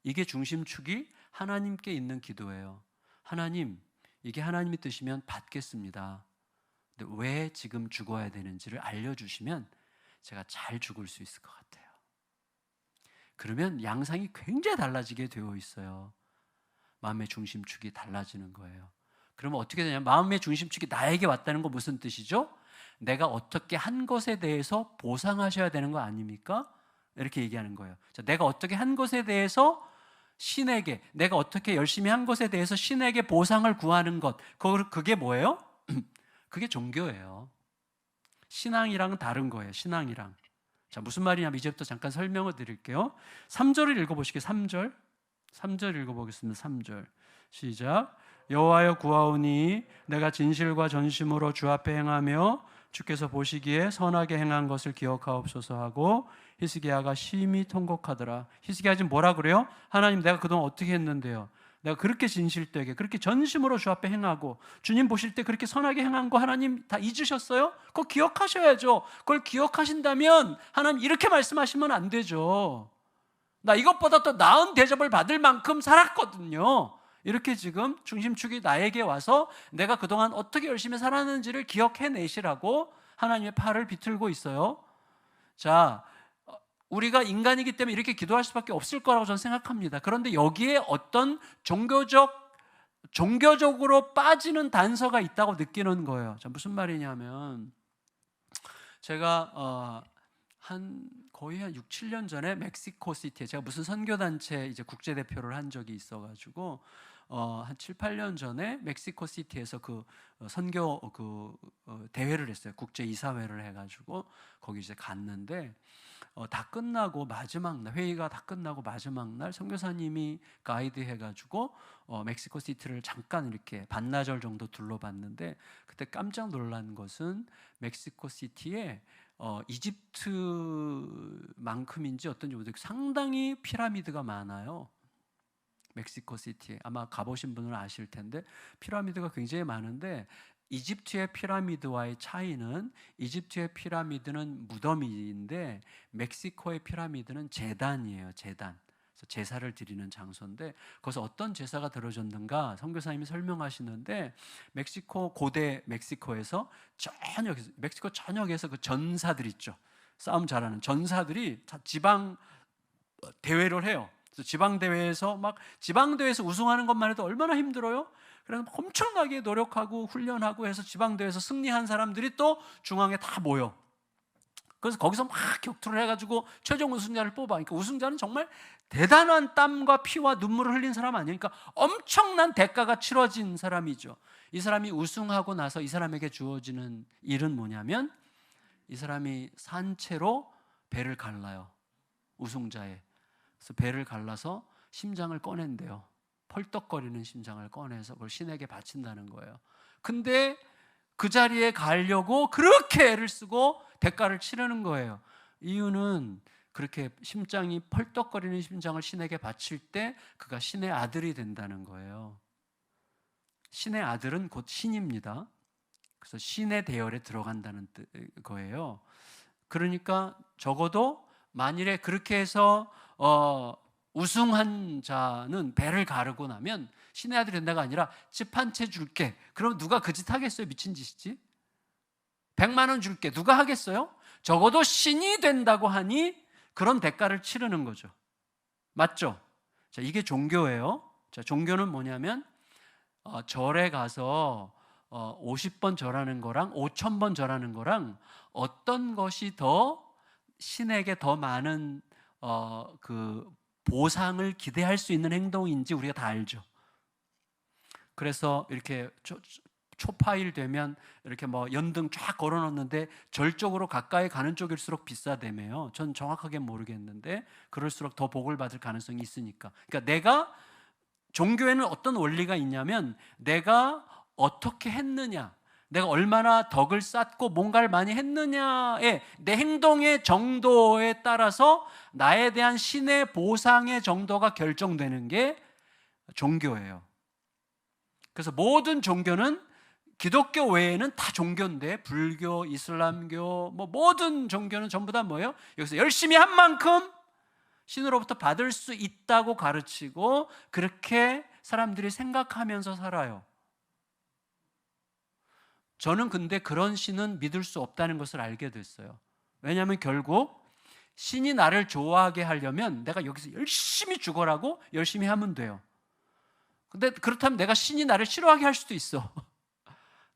이게 중심축이 하나님께 있는 기도예요. 하나님, 이게 하나님의 뜻이면 받겠습니다. 근데 왜 지금 죽어야 되는지를 알려주시면 제가 잘 죽을 수 있을 것 같아요. 그러면 양상이 굉장히 달라지게 되어 있어요. 마음의 중심축이 달라지는 거예요. 그러면 어떻게 되냐면 마음의 중심축이 나에게 왔다는 건 무슨 뜻이죠? 내가 어떻게 한 것에 대해서 보상하셔야 되는 거 아닙니까? 이렇게 얘기하는 거예요. 자, 내가 어떻게 한 것에 대해서 신에게, 내가 어떻게 열심히 한 것에 대해서 신에게 보상을 구하는 것, 그게 뭐예요? 그게 종교예요. 신앙이랑은 다른 거예요. 신앙이랑. 자, 무슨 말이냐면 이제부터 잠깐 설명을 드릴게요. 3절을 읽어보시게. 3절 읽어보겠습니다. 3절 시작. 여호와여 구하오니 내가 진실과 전심으로 주 앞에 행하며 주께서 보시기에 선하게 행한 것을 기억하옵소서 하고 히스기야가 심히 통곡하더라. 히스기야 지금 뭐라 그래요? 하나님, 내가 그동안 어떻게 했는데요? 내가 그렇게 진실되게 그렇게 전심으로 주 앞에 행하고 주님 보실 때 그렇게 선하게 행한 거 하나님 다 잊으셨어요? 그거 기억하셔야죠. 그걸 기억하신다면 하나님 이렇게 말씀하시면 안 되죠. 나 이것보다 더 나은 대접을 받을 만큼 살았거든요. 이렇게 지금 중심축이 나에게 와서 내가 그동안 어떻게 열심히 살았는지를 기억해내시라고 하나님의 팔을 비틀고 있어요. 자, 우리가 인간이기 때문에 이렇게 기도할 수밖에 없을 거라고 저는 생각합니다. 그런데 여기에 어떤 종교적으로 빠지는 단서가 있다고 느끼는 거예요. 자, 무슨 말이냐면 제가 거의 한 6, 7년 전에 멕시코 시티에 제가 무슨 선교단체 이제 국제대표를 한 적이 있어가지고 한 7, 8년 전에 멕시코 시티에서 그 선교 대회를 했어요. 국제이사회를 해가지고 거기 이제 갔는데 다 끝나고 마지막 날, 회의가 다 끝나고 마지막 날 선교사님이 가이드 해가지고 멕시코 시티를 잠깐 이렇게 반나절 정도 둘러봤는데 그때 깜짝 놀란 것은 멕시코 시티에 이집트만큼인지 어떤지 모르겠어요. 상당히 피라미드가 많아요. 멕시코 시티에 아마 가보신 분은 아실 텐데 피라미드가 굉장히 많은데 이집트의 피라미드와의 차이는 이집트의 피라미드는 무덤인데 멕시코의 피라미드는 제단이에요. 제단. 그래서 제사를 드리는 장소인데 거기서 어떤 제사가 드려졌는가 선교사님이 설명하시는데 고대 멕시코에서 멕시코 전역에서 그 전사들 있죠. 싸움 잘하는 전사들이 지방 대회를 해요. 지방대회에서 우승하는 것만 해도 얼마나 힘들어요? 그래서 엄청나게 노력하고 훈련하고 해서 지방대회에서 승리한 사람들이 또 중앙에 다 모여. 그래서 거기서 막 격투를 해가지고 최종 우승자를 뽑아. 그러니까 우승자는 정말 대단한 땀과 피와 눈물을 흘린 사람 아니에요. 그러니까 엄청난 대가가 치러진 사람이죠. 이 사람이 우승하고 나서 이 사람에게 주어지는 일은 뭐냐면 이 사람이 산채로 배를 갈라요. 우승자의. 그래서 배를 갈라서 심장을 꺼낸대요. 펄떡거리는 심장을 꺼내서 그걸 신에게 바친다는 거예요. 근데 그 자리에 가려고 그렇게 애를 쓰고 대가를 치르는 거예요. 이유는 그렇게 심장이 펄떡거리는 심장을 신에게 바칠 때 그가 신의 아들이 된다는 거예요. 신의 아들은 곧 신입니다. 그래서 신의 대열에 들어간다는 거예요. 그러니까 적어도 만일에 그렇게 해서 우승한 자는 배를 가르고 나면 신의 아들이 된다가 아니라 집 한 채 줄게. 그럼 누가 그 짓 하겠어요? 미친 짓이지. 100만 원 줄게. 누가 하겠어요? 적어도 신이 된다고 하니 그런 대가를 치르는 거죠. 맞죠? 자, 이게 종교예요. 자, 종교는 뭐냐면 절에 가서 50번 절하는 거랑 5,000번 절하는 거랑 어떤 것이 더 신에게 더 많은 그 보상을 기대할 수 있는 행동인지 우리가 다 알죠. 그래서 이렇게 초파일 되면 이렇게 뭐 연등 쫙 걸어놓는데 절 쪽으로 가까이 가는 쪽일수록 비싸대매요. 전 정확하게 모르겠는데 그럴수록 더 복을 받을 가능성이 있으니까. 그러니까 내가 종교에는 어떤 원리가 있냐면 내가 어떻게 했느냐, 내가 얼마나 덕을 쌓고 뭔가를 많이 했느냐에 내 행동의 정도에 따라서 나에 대한 신의 보상의 정도가 결정되는 게 종교예요. 그래서 모든 종교는 기독교 외에는 다 종교인데 불교, 이슬람교, 뭐 모든 종교는 전부 다 뭐예요? 여기서 열심히 한 만큼 신으로부터 받을 수 있다고 가르치고 그렇게 사람들이 생각하면서 살아요. 저는 근데 그런 신은 믿을 수 없다는 것을 알게 됐어요. 왜냐하면 결국 신이 나를 좋아하게 하려면 내가 여기서 열심히 죽어라고 열심히 하면 돼요. 근데 그렇다면 내가 신이 나를 싫어하게 할 수도 있어.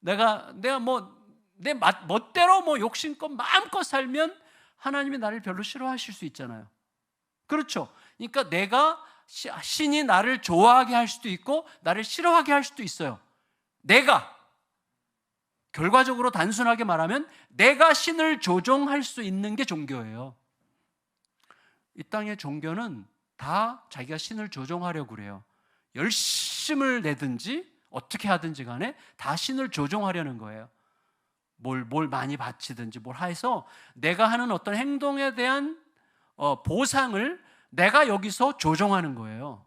내가 뭐 내 멋대로 뭐 욕심껏 마음껏 살면 하나님이 나를 별로 싫어하실 수 있잖아요. 그렇죠? 그러니까 내가 신이 나를 좋아하게 할 수도 있고 나를 싫어하게 할 수도 있어요. 내가 결과적으로 단순하게 말하면 내가 신을 조종할 수 있는 게 종교예요. 이 땅의 종교는 다 자기가 신을 조종하려고 그래요. 열심을 내든지 어떻게 하든지 간에 다 신을 조종하려는 거예요. 뭘 많이 바치든지 뭘 해서 내가 하는 어떤 행동에 대한 보상을 내가 여기서 조종하는 거예요.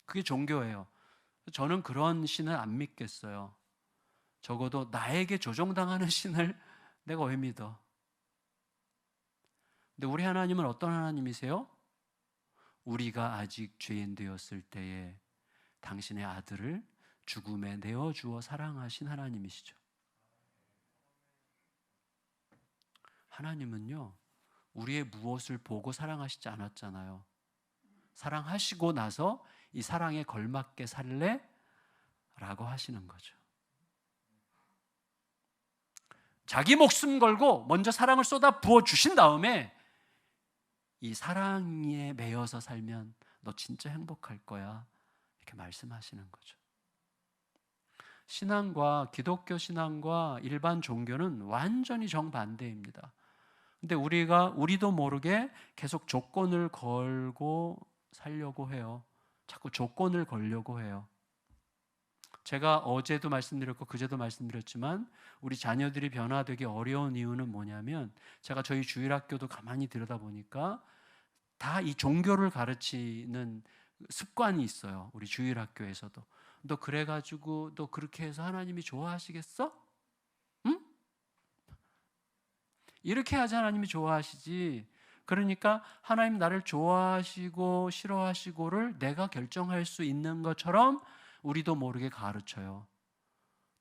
그게 종교예요. 저는 그런 신을 안 믿겠어요. 적어도 나에게 조종당하는 신을 내가 왜 믿어? 근데 우리 하나님은 어떤 하나님이세요? 우리가 아직 죄인 되었을 때에 당신의 아들을 죽음에 내어주어 사랑하신 하나님이시죠. 하나님은요, 우리의 무엇을 보고 사랑하시지 않았잖아요. 사랑하시고 나서 이 사랑에 걸맞게 살래? 라고 하시는 거죠. 자기 목숨 걸고 먼저 사랑을 쏟아 부어 주신 다음에 이 사랑에 매여서 살면 너 진짜 행복할 거야. 이렇게 말씀하시는 거죠. 신앙과 기독교 신앙과 일반 종교는 완전히 정반대입니다. 근데 우리도 모르게 계속 조건을 걸고 살려고 해요. 자꾸 조건을 걸려고 해요. 제가 어제도 말씀드렸고 그제도 말씀드렸지만 우리 자녀들이 변화되기 어려운 이유는 뭐냐면 제가 저희 주일학교도 가만히 들여다보니까 다 이 종교를 가르치는 습관이 있어요. 우리 주일학교에서도. 너 그래가지고 너 그렇게 해서 하나님이 좋아하시겠어? 응? 이렇게 하지 하나님이 좋아하시지. 그러니까 하나님 나를 좋아하시고 싫어하시고를 내가 결정할 수 있는 것처럼 우리도 모르게 가르쳐요.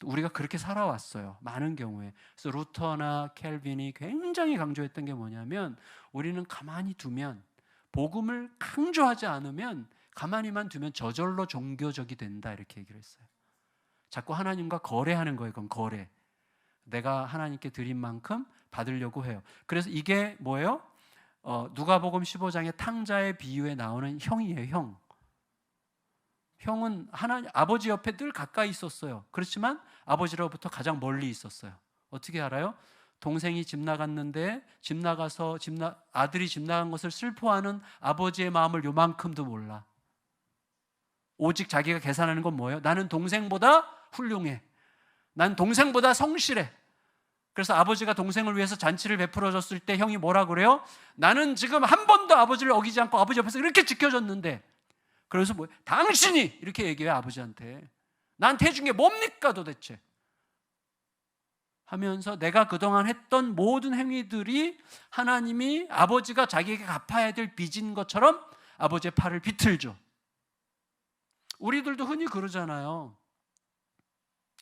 우리가 그렇게 살아왔어요. 많은 경우에. 그래서 루터나 켈빈이 굉장히 강조했던 게 뭐냐면 우리는 가만히 두면 복음을 강조하지 않으면 가만히만 두면 저절로 종교적이 된다 이렇게 얘기를 했어요. 자꾸 하나님과 거래하는 거예요. 그건 거래. 내가 하나님께 드린 만큼 받으려고 해요. 그래서 이게 뭐예요? 누가복음 15장의 탕자의 비유에 나오는 형이에요. 형. 형은 아버지 옆에 늘 가까이 있었어요. 그렇지만 아버지로부터 가장 멀리 있었어요. 어떻게 알아요? 동생이 집 나갔는데 아들이 집 나간 것을 슬퍼하는 아버지의 마음을 요만큼도 몰라. 오직 자기가 계산하는 건 뭐예요? 나는 동생보다 훌륭해. 난 동생보다 성실해. 그래서 아버지가 동생을 위해서 잔치를 베풀어 줬을 때 형이 뭐라 그래요? 나는 지금 한 번도 아버지를 어기지 않고 아버지 옆에서 이렇게 지켜줬는데, 그래서 당신이 이렇게 얘기해요. 아버지한테 나한테 해준 게 뭡니까 도대체? 하면서 내가 그동안 했던 모든 행위들이 하나님이 아버지가 자기에게 갚아야 될 빚인 것처럼 아버지의 팔을 비틀죠. 우리들도 흔히 그러잖아요.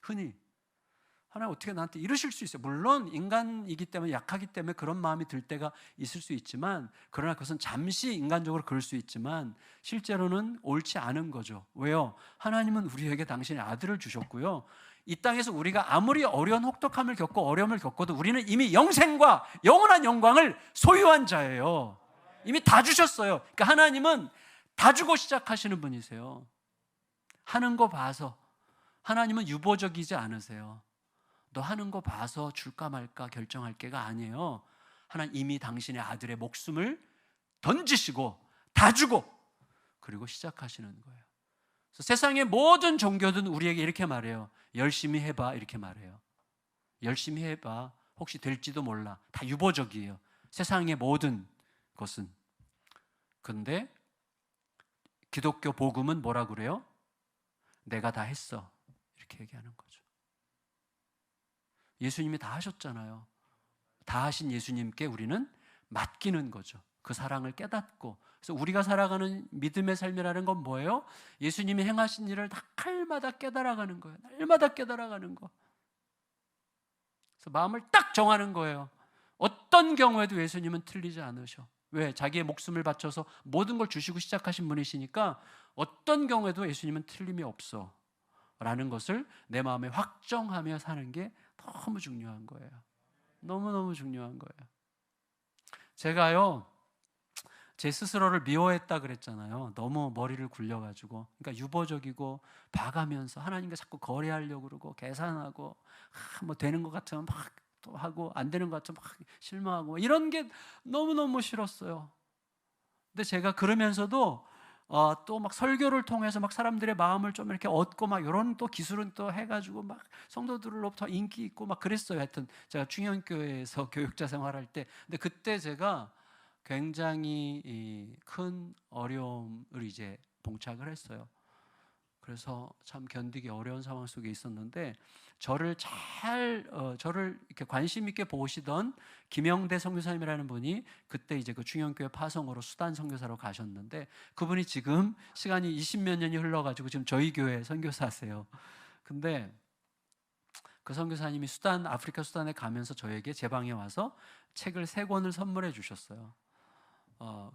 흔히. 하나님 어떻게 나한테 이러실 수 있어요? 물론 인간이기 때문에, 약하기 때문에 그런 마음이 들 때가 있을 수 있지만, 그러나 그것은 잠시 인간적으로 그럴 수 있지만 실제로는 옳지 않은 거죠. 왜요? 하나님은 우리에게 당신의 아들을 주셨고요, 이 땅에서 우리가 아무리 어려운 혹독함을 겪고 어려움을 겪어도 우리는 이미 영생과 영원한 영광을 소유한 자예요. 이미 다 주셨어요. 그러니까 하나님은 다 주고 시작하시는 분이세요. 하는 거 봐서. 하나님은 유보적이지 않으세요. 너 하는 거 봐서 줄까 말까 결정할 게가 아니에요. 하나님 이미 당신의 아들의 목숨을 던지시고 다 주고 그리고 시작하시는 거예요. 그래서 세상의 모든 종교든 우리에게 이렇게 말해요. 열심히 해봐, 이렇게 말해요. 열심히 해봐. 혹시 될지도 몰라. 다 유보적이에요. 세상의 모든 것은. 근데 기독교 복음은 뭐라 그래요? 내가 다 했어, 이렇게 얘기하는 거죠. 예수님이 다 하셨잖아요. 다 하신 예수님께 우리는 맡기는 거죠. 그 사랑을 깨닫고. 그래서 우리가 살아가는 믿음의 삶이라는 건 뭐예요? 예수님이 행하신 일을 날마다 깨달아가는 거예요. 날마다 깨달아가는 거. 그래서 마음을 딱 정하는 거예요. 어떤 경우에도 예수님은 틀리지 않으셔. 왜? 자기의 목숨을 바쳐서 모든 걸 주시고 시작하신 분이시니까 어떤 경우에도 예수님은 틀림이 없어 라는 것을 내 마음에 확정하며 사는 게 너무 중요한 거예요. 너무너무 중요한 거예요. 제가요, 제 스스로를 미워했다 그랬잖아요. 너무 머리를 굴려가지고. 그러니까 유보적이고 봐가면서 하나님과 자꾸 거래하려고 그러고 계산하고, 뭐 되는 것 같으면 막 또 하고 안 되는 것 같으면 막 실망하고, 이런 게 너무너무 싫었어요. 근데 제가 그러면서도 또 막 설교를 통해서 막 사람들의 마음을 좀 이렇게 얻고 막 이런 또 기술은 또 해가지고 막 성도들로부터 인기 있고 막 그랬어요. 하여튼 제가 충현교회에서 교육자 생활할 때. 근데 그때 제가 굉장히 큰 어려움을 이제 봉착을 했어요. 그래서 참 견디기 어려운 상황 속에 있었는데, 저를 이렇게 관심 있게 보시던 김영대 선교사님이라는 분이 그때 이제 그 충영교회 파송으로 수단 선교사로 가셨는데, 그분이 지금 시간이 20몇 년이 흘러가지고 지금 저희 교회 선교사세요. 근데 그 선교사님이 아프리카 수단에 가면서 저에게 제 방에 와서 책을 3권을 선물해 주셨어요.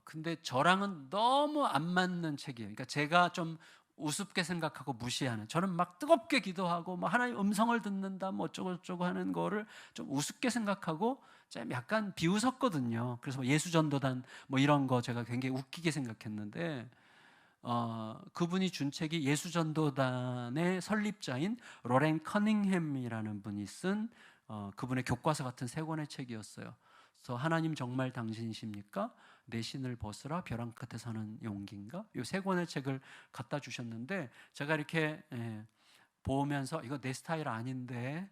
근데 저랑은 너무 안 맞는 책이에요. 그러니까 제가 좀 우습게 생각하고 무시하는, 저는 막 뜨겁게 기도하고 막 하나님 음성을 듣는다 뭐 어쩌고 하는 거를 좀 우습게 생각하고 좀 약간 비웃었거든요. 그래서 뭐 예수전도단 뭐 이런 거 제가 굉장히 웃기게 생각했는데, 그분이 준 책이 예수전도단의 설립자인 로렌 커닝햄이라는 분이 쓴 그분의 교과서 같은 3권의 책이었어요. 그래서 하나님 정말 당신이십니까? 내 신을 벗으라, 벼랑 끝에 서는 용기인가? 이 3권의 책을 갖다 주셨는데, 제가 이렇게 보면서 이거 내 스타일 아닌데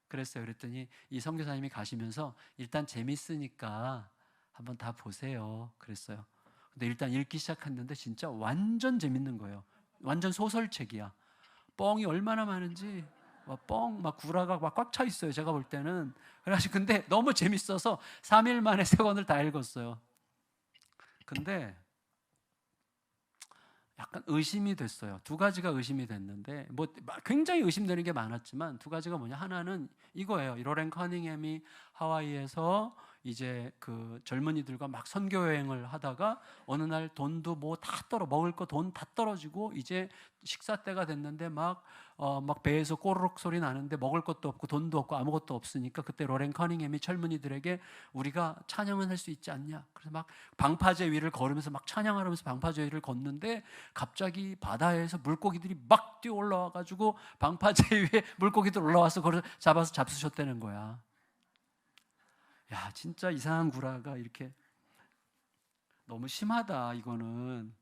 그랬어요. 그랬더니 이 선교사님이 가시면서 일단 재밌으니까 한번 다 보세요 그랬어요. 근데 일단 읽기 시작했는데 진짜 완전 재밌는 거예요. 완전 소설책이야. 뻥이 얼마나 많은지 막 구라가 막 꽉 차 있어요. 제가 볼 때는. 그래가지고 근데 너무 재밌어서 3일 만에 3권을 다 읽었어요. 근데 약간 의심이 됐어요. 2가지가 의심이 됐는데, 뭐 굉장히 의심되는 게 많았지만 2가지가 뭐냐, 하나는 이거예요. 로렌 커닝햄이 하와이에서 이제 그 젊은이들과 막 선교 여행을 하다가 어느 날 돈도 뭐 다 먹을 거 돈 다 떨어지고 이제 식사 때가 됐는데 막 배에서 꼬르륵 소리 나는데 먹을 것도 없고 돈도 없고 아무것도 없으니까 그때 로렌 커닝햄이 젊은이들에게 우리가 찬양은 할 수 있지 않냐. 그래서 막 방파제 위를 걸으면서 막 찬양하면서 방파제 위를 걷는데 갑자기 바다에서 물고기들이 막 뛰어 올라와 가지고 방파제 위에 물고기들 올라와서 그걸 잡아서 잡수셨다는 거야. 야, 진짜 이상한 구라가 이렇게 너무 심하다 이거는.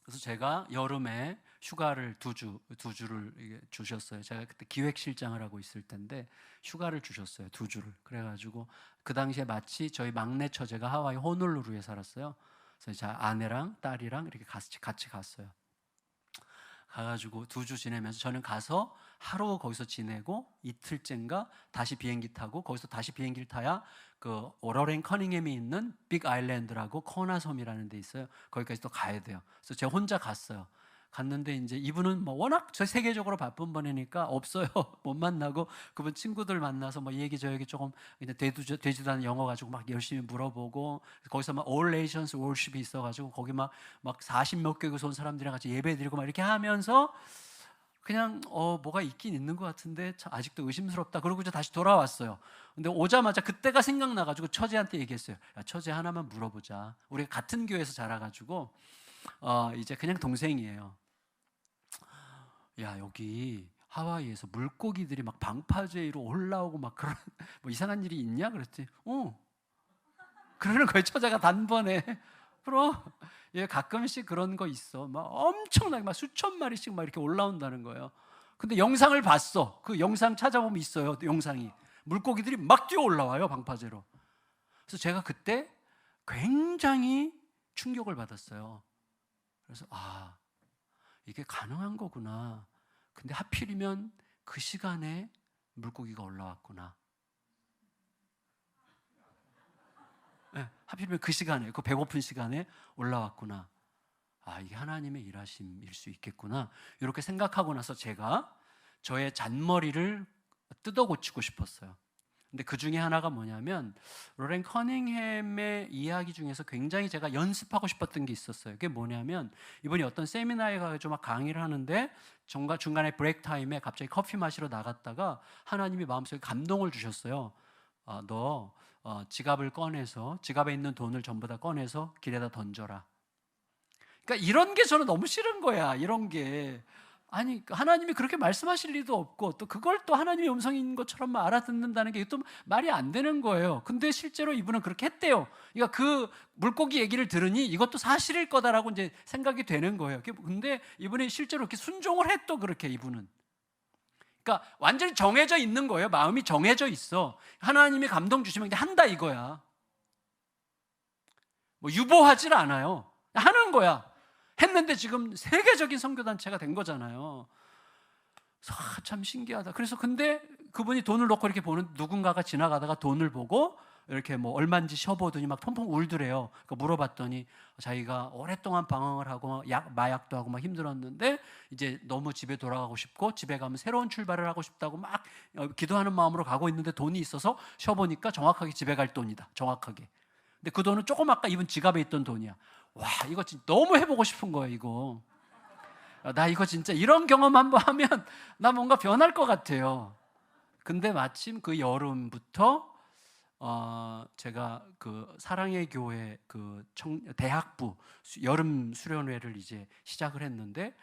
그래서 제가 여름에 휴가를 2주를 주셨어요. 제가 그때 기획실장을 하고 있을 텐데 휴가를 주셨어요. 2주를. 그래가지고 그 당시에 마치 저희 막내 처제가 하와이 호놀루루에 살았어요. 그래서 제 아내랑 딸이랑 이렇게 같이 갔어요. 가가지고 2주 지내면서 저는 가서 하루 거기서 지내고 이틀째인가 다시 비행기 타고 거기서 다시 비행기를 타야 그 오러렌 커닝햄이 있는 빅 아일랜드라고 코나 섬이라는 데 있어요. 거기까지 또 가야 돼요. 그래서 제가 혼자 갔어요. 갔는데 이제 이분은 뭐 워낙 저 세계적으로 바쁜 분이니까 없어요. 못 만나고 그분 친구들 만나서 뭐 얘기 저 얘기 조금 그냥 되지도 않은 영어 가지고 막 열심히 물어보고 거기서 막 All Nations Worship이 있어가지고 거기 막 40몇 개국에서 온 사람들이랑 같이 예배드리고 막 이렇게 하면서 그냥 뭐가 있긴 있는 것 같은데 아직도 의심스럽다. 그러고 이제 다시 돌아왔어요. 근데 오자마자 그때가 생각나가지고 처제한테 얘기했어요. 야, 처제 하나만 물어보자. 우리가 같은 교회에서 자라가지고 이제 그냥 동생이에요. 야, 여기 하와이에서 물고기들이 막 방파제로 올라오고 막 그런 뭐 이상한 일이 있냐? 그랬지. 그러는 거예요. 처자가 단번에. 그럼 예, 가끔씩 그런 거 있어. 막 엄청나게 막 수천 마리씩 막 이렇게 올라온다는 거예요. 근데 영상을 봤어. 그 영상 찾아보면 있어요. 영상이 물고기들이 막 뛰어 올라와요, 방파제로. 그래서 제가 그때 굉장히 충격을 받았어요. 그래서 이게 가능한 거구나. 근데 하필이면 그 시간에 물고기가 올라왔구나. 네, 하필이면 그 시간에, 그 배고픈 시간에 올라왔구나. 이게 하나님의 일하심일 수 있겠구나. 이렇게 생각하고 나서 제가 저의 잔머리를 뜯어 고치고 싶었어요. 근데 그 중에 하나가 뭐냐면 로렌 커닝햄의 이야기 중에서 굉장히 제가 연습하고 싶었던 게 있었어요. 그게 뭐냐면 이분이 어떤 세미나에 가서 막 강의를 하는데 중간에 브레이크 타임에 갑자기 커피 마시러 나갔다가 하나님이 마음속에 감동을 주셨어요. 너 지갑을 꺼내서 지갑에 있는 돈을 전부 다 꺼내서 길에다 던져라. 그러니까 이런 게 저는 너무 싫은 거야. 이런 게. 아니, 하나님이 그렇게 말씀하실 리도 없고 또 그걸 또 하나님의 음성인 것처럼 알아듣는다는 게 또 말이 안 되는 거예요. 근데 실제로 이분은 그렇게 했대요. 그러니까 그 물고기 얘기를 들으니 이것도 사실일 거다라고 이제 생각이 되는 거예요. 근데 이분이 실제로 이렇게 순종을 해. 또 그렇게 이분은. 그러니까 완전히 정해져 있는 거예요. 마음이 정해져 있어. 하나님이 감동 주시면 그냥 한다 이거야. 뭐 유보하질 않아요. 하는 거야. 했는데 지금 세계적인 선교단체가 된 거잖아요. 참 신기하다. 그래서 근데 그분이 돈을 넣고 이렇게 보는 누군가가 지나가다가 돈을 보고 이렇게 뭐 얼마인지 쉬어보더니 막 펑펑 울더래요. 그러니까 물어봤더니 자기가 오랫동안 방황을 하고 마약도 하고 막 힘들었는데 이제 너무 집에 돌아가고 싶고 집에 가면 새로운 출발을 하고 싶다고 막 기도하는 마음으로 가고 있는데 돈이 있어서 쉬어보니까 정확하게 집에 갈 돈이다. 정확하게. 근데 그 돈은 조금 아까 이분 지갑에 있던 돈이야. 와, 이거 진짜 너무 해보고 싶은 거예요, 이거. 나 이거 진짜 이런 경험 한번 하면 나 뭔가 변할 것 같아요. 근데 마침 그 여름부터 제가 그 사랑의 교회 그 대학부 여름 수련회를 이제 시작을 했는데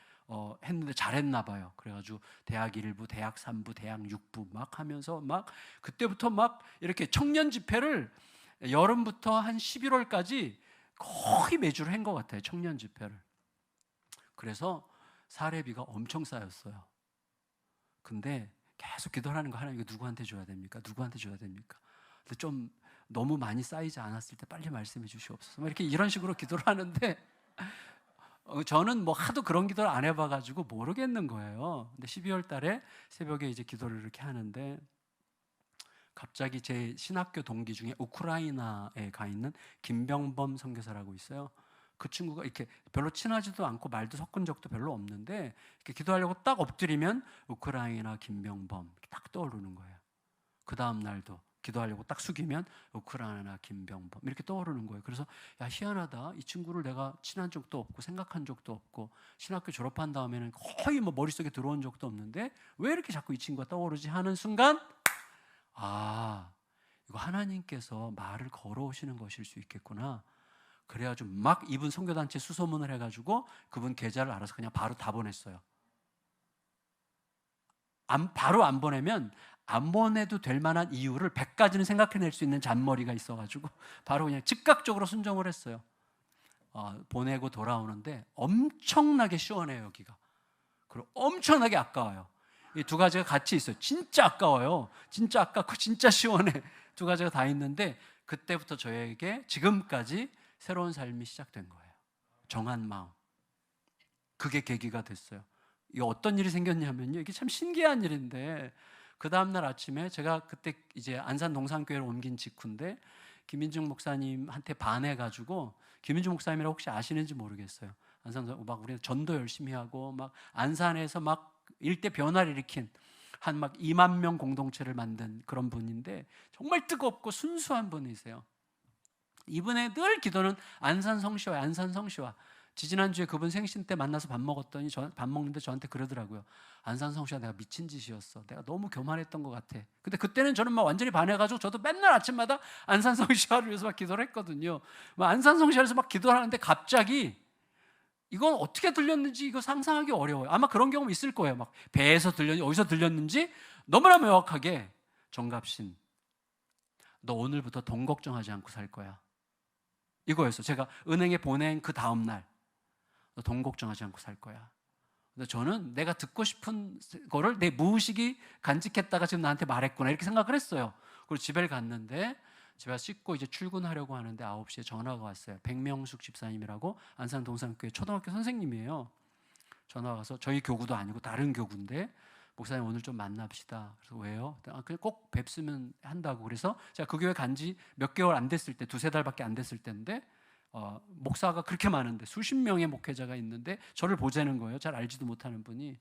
잘했나 봐요. 그래가지고 대학 1부, 대학 3부, 대학 6부 막 하면서 막 그때부터 막 이렇게 청년 집회를 여름부터 한 11월까지 거의 매주 한 것 같아요. 청년 집회를. 그래서 사례비가 엄청 쌓였어요. 근데 계속 기도를 하는 거 하나님 이거 누구한테 줘야 됩니까? 누구한테 줘야 됩니까? 근데 좀 너무 많이 쌓이지 않았을 때 빨리 말씀해 주시옵소서. 이렇게 이런 식으로 기도를 하는데 저는 뭐 하도 그런 기도를 안 해봐가지고 모르겠는 거예요. 근데 12월 달에 새벽에 이제 기도를 이렇게 하는데 갑자기 제 신학교 동기 중에 우크라이나에 가 있는 김병범 선교사라고 있어요. 그 친구가 이렇게 별로 친하지도 않고 말도 섞은 적도 별로 없는데 이렇게 기도하려고 딱 엎드리면 우크라이나 김병범 딱 떠오르는 거예요. 그 다음 날도 기도하려고 딱 숙이면 우크라이나 김병범 이렇게 떠오르는 거예요. 그래서 야, 희한하다. 이 친구를 내가 친한 적도 없고 생각한 적도 없고 신학교 졸업한 다음에는 거의 뭐 머릿속에 들어온 적도 없는데 왜 이렇게 자꾸 이 친구가 떠오르지 하는 순간 이거 하나님께서 말을 걸어오시는 것일 수 있겠구나. 그래가지고 막 이분 선교단체 수소문을 해가지고 그분 계좌를 알아서 그냥 바로 다 보냈어요. 바로 안 보내면 안 보내도 될 만한 이유를 100가지는 생각해낼 수 있는 잔머리가 있어가지고 바로 그냥 즉각적으로 순종을 했어요. 보내고 돌아오는데 엄청나게 시원해요, 여기가. 그리고 엄청나게 아까워요. 이 두 가지가 같이 있어요. 진짜 아까워요. 진짜 아깝고 진짜 시원해. 두 가지가 다 있는데 그때부터 저에게 지금까지 새로운 삶이 시작된 거예요. 정한 마음. 그게 계기가 됐어요. 이게 어떤 일이 생겼냐면요, 이게 참 신기한 일인데, 그 다음날 아침에 제가 그때 이제 안산 동산교회를 옮긴 직후인데 김인중 목사님한테 반해가지고, 김인중 목사님이라고 혹시 아시는지 모르겠어요. 안산 막 우리는 전도 열심히 하고 막 안산에서 막 일대 변화를 일으킨 한 막 2만 명 공동체를 만든 그런 분인데 정말 뜨겁고 순수한 분이세요. 이분의 늘 기도는 안산 성시와, 안산 성시와. 지지난주에 그분 생신 때 만나서 밥 먹었더니 밥 먹는데 저한테 그러더라고요. 안산 성시와 내가 미친 짓이었어. 내가 너무 교만했던 것 같아. 근데 그때는 저는 막 완전히 반해가지고 저도 맨날 아침마다 안산 성시와를 위해서 막 기도를 했거든요. 막 안산 성시와에서 막 기도를 하는데 갑자기 이건 어떻게 들렸는지 이거 상상하기 어려워요. 아마 그런 경험 있을 거예요. 막 배에서 들렸는지 어디서 들렸는지 너무나 명확하게, 정갑신, 너 오늘부터 돈 걱정하지 않고 살 거야. 이거였어. 제가 은행에 보낸 그 다음 날, 너 돈 걱정하지 않고 살 거야. 근데 저는 내가 듣고 싶은 거를 내 무의식이 간직했다가 지금 나한테 말했구나 이렇게 생각을 했어요. 그리고 집에 갔는데 집에 씻고 이제 출근하려고 하는데 9시에 전화가 왔어요. 백명숙 집사님이라고 안산 동산교회 초등학교 선생님이에요. 전화가 와서 저희 교구도 아니고 다른 교구인데 목사님 오늘 좀 만납시다. 그래서 왜요? 그냥 꼭 뵙으면 한다고. 그래서 제가 그 교회 간지 몇 개월 안 됐을 때, 2-3달밖에 안 됐을 때인데 목사가 그렇게 많은데 수십 명의 목회자가 있는데 저를 보자는 거예요. 잘 알지도 못하는 분이.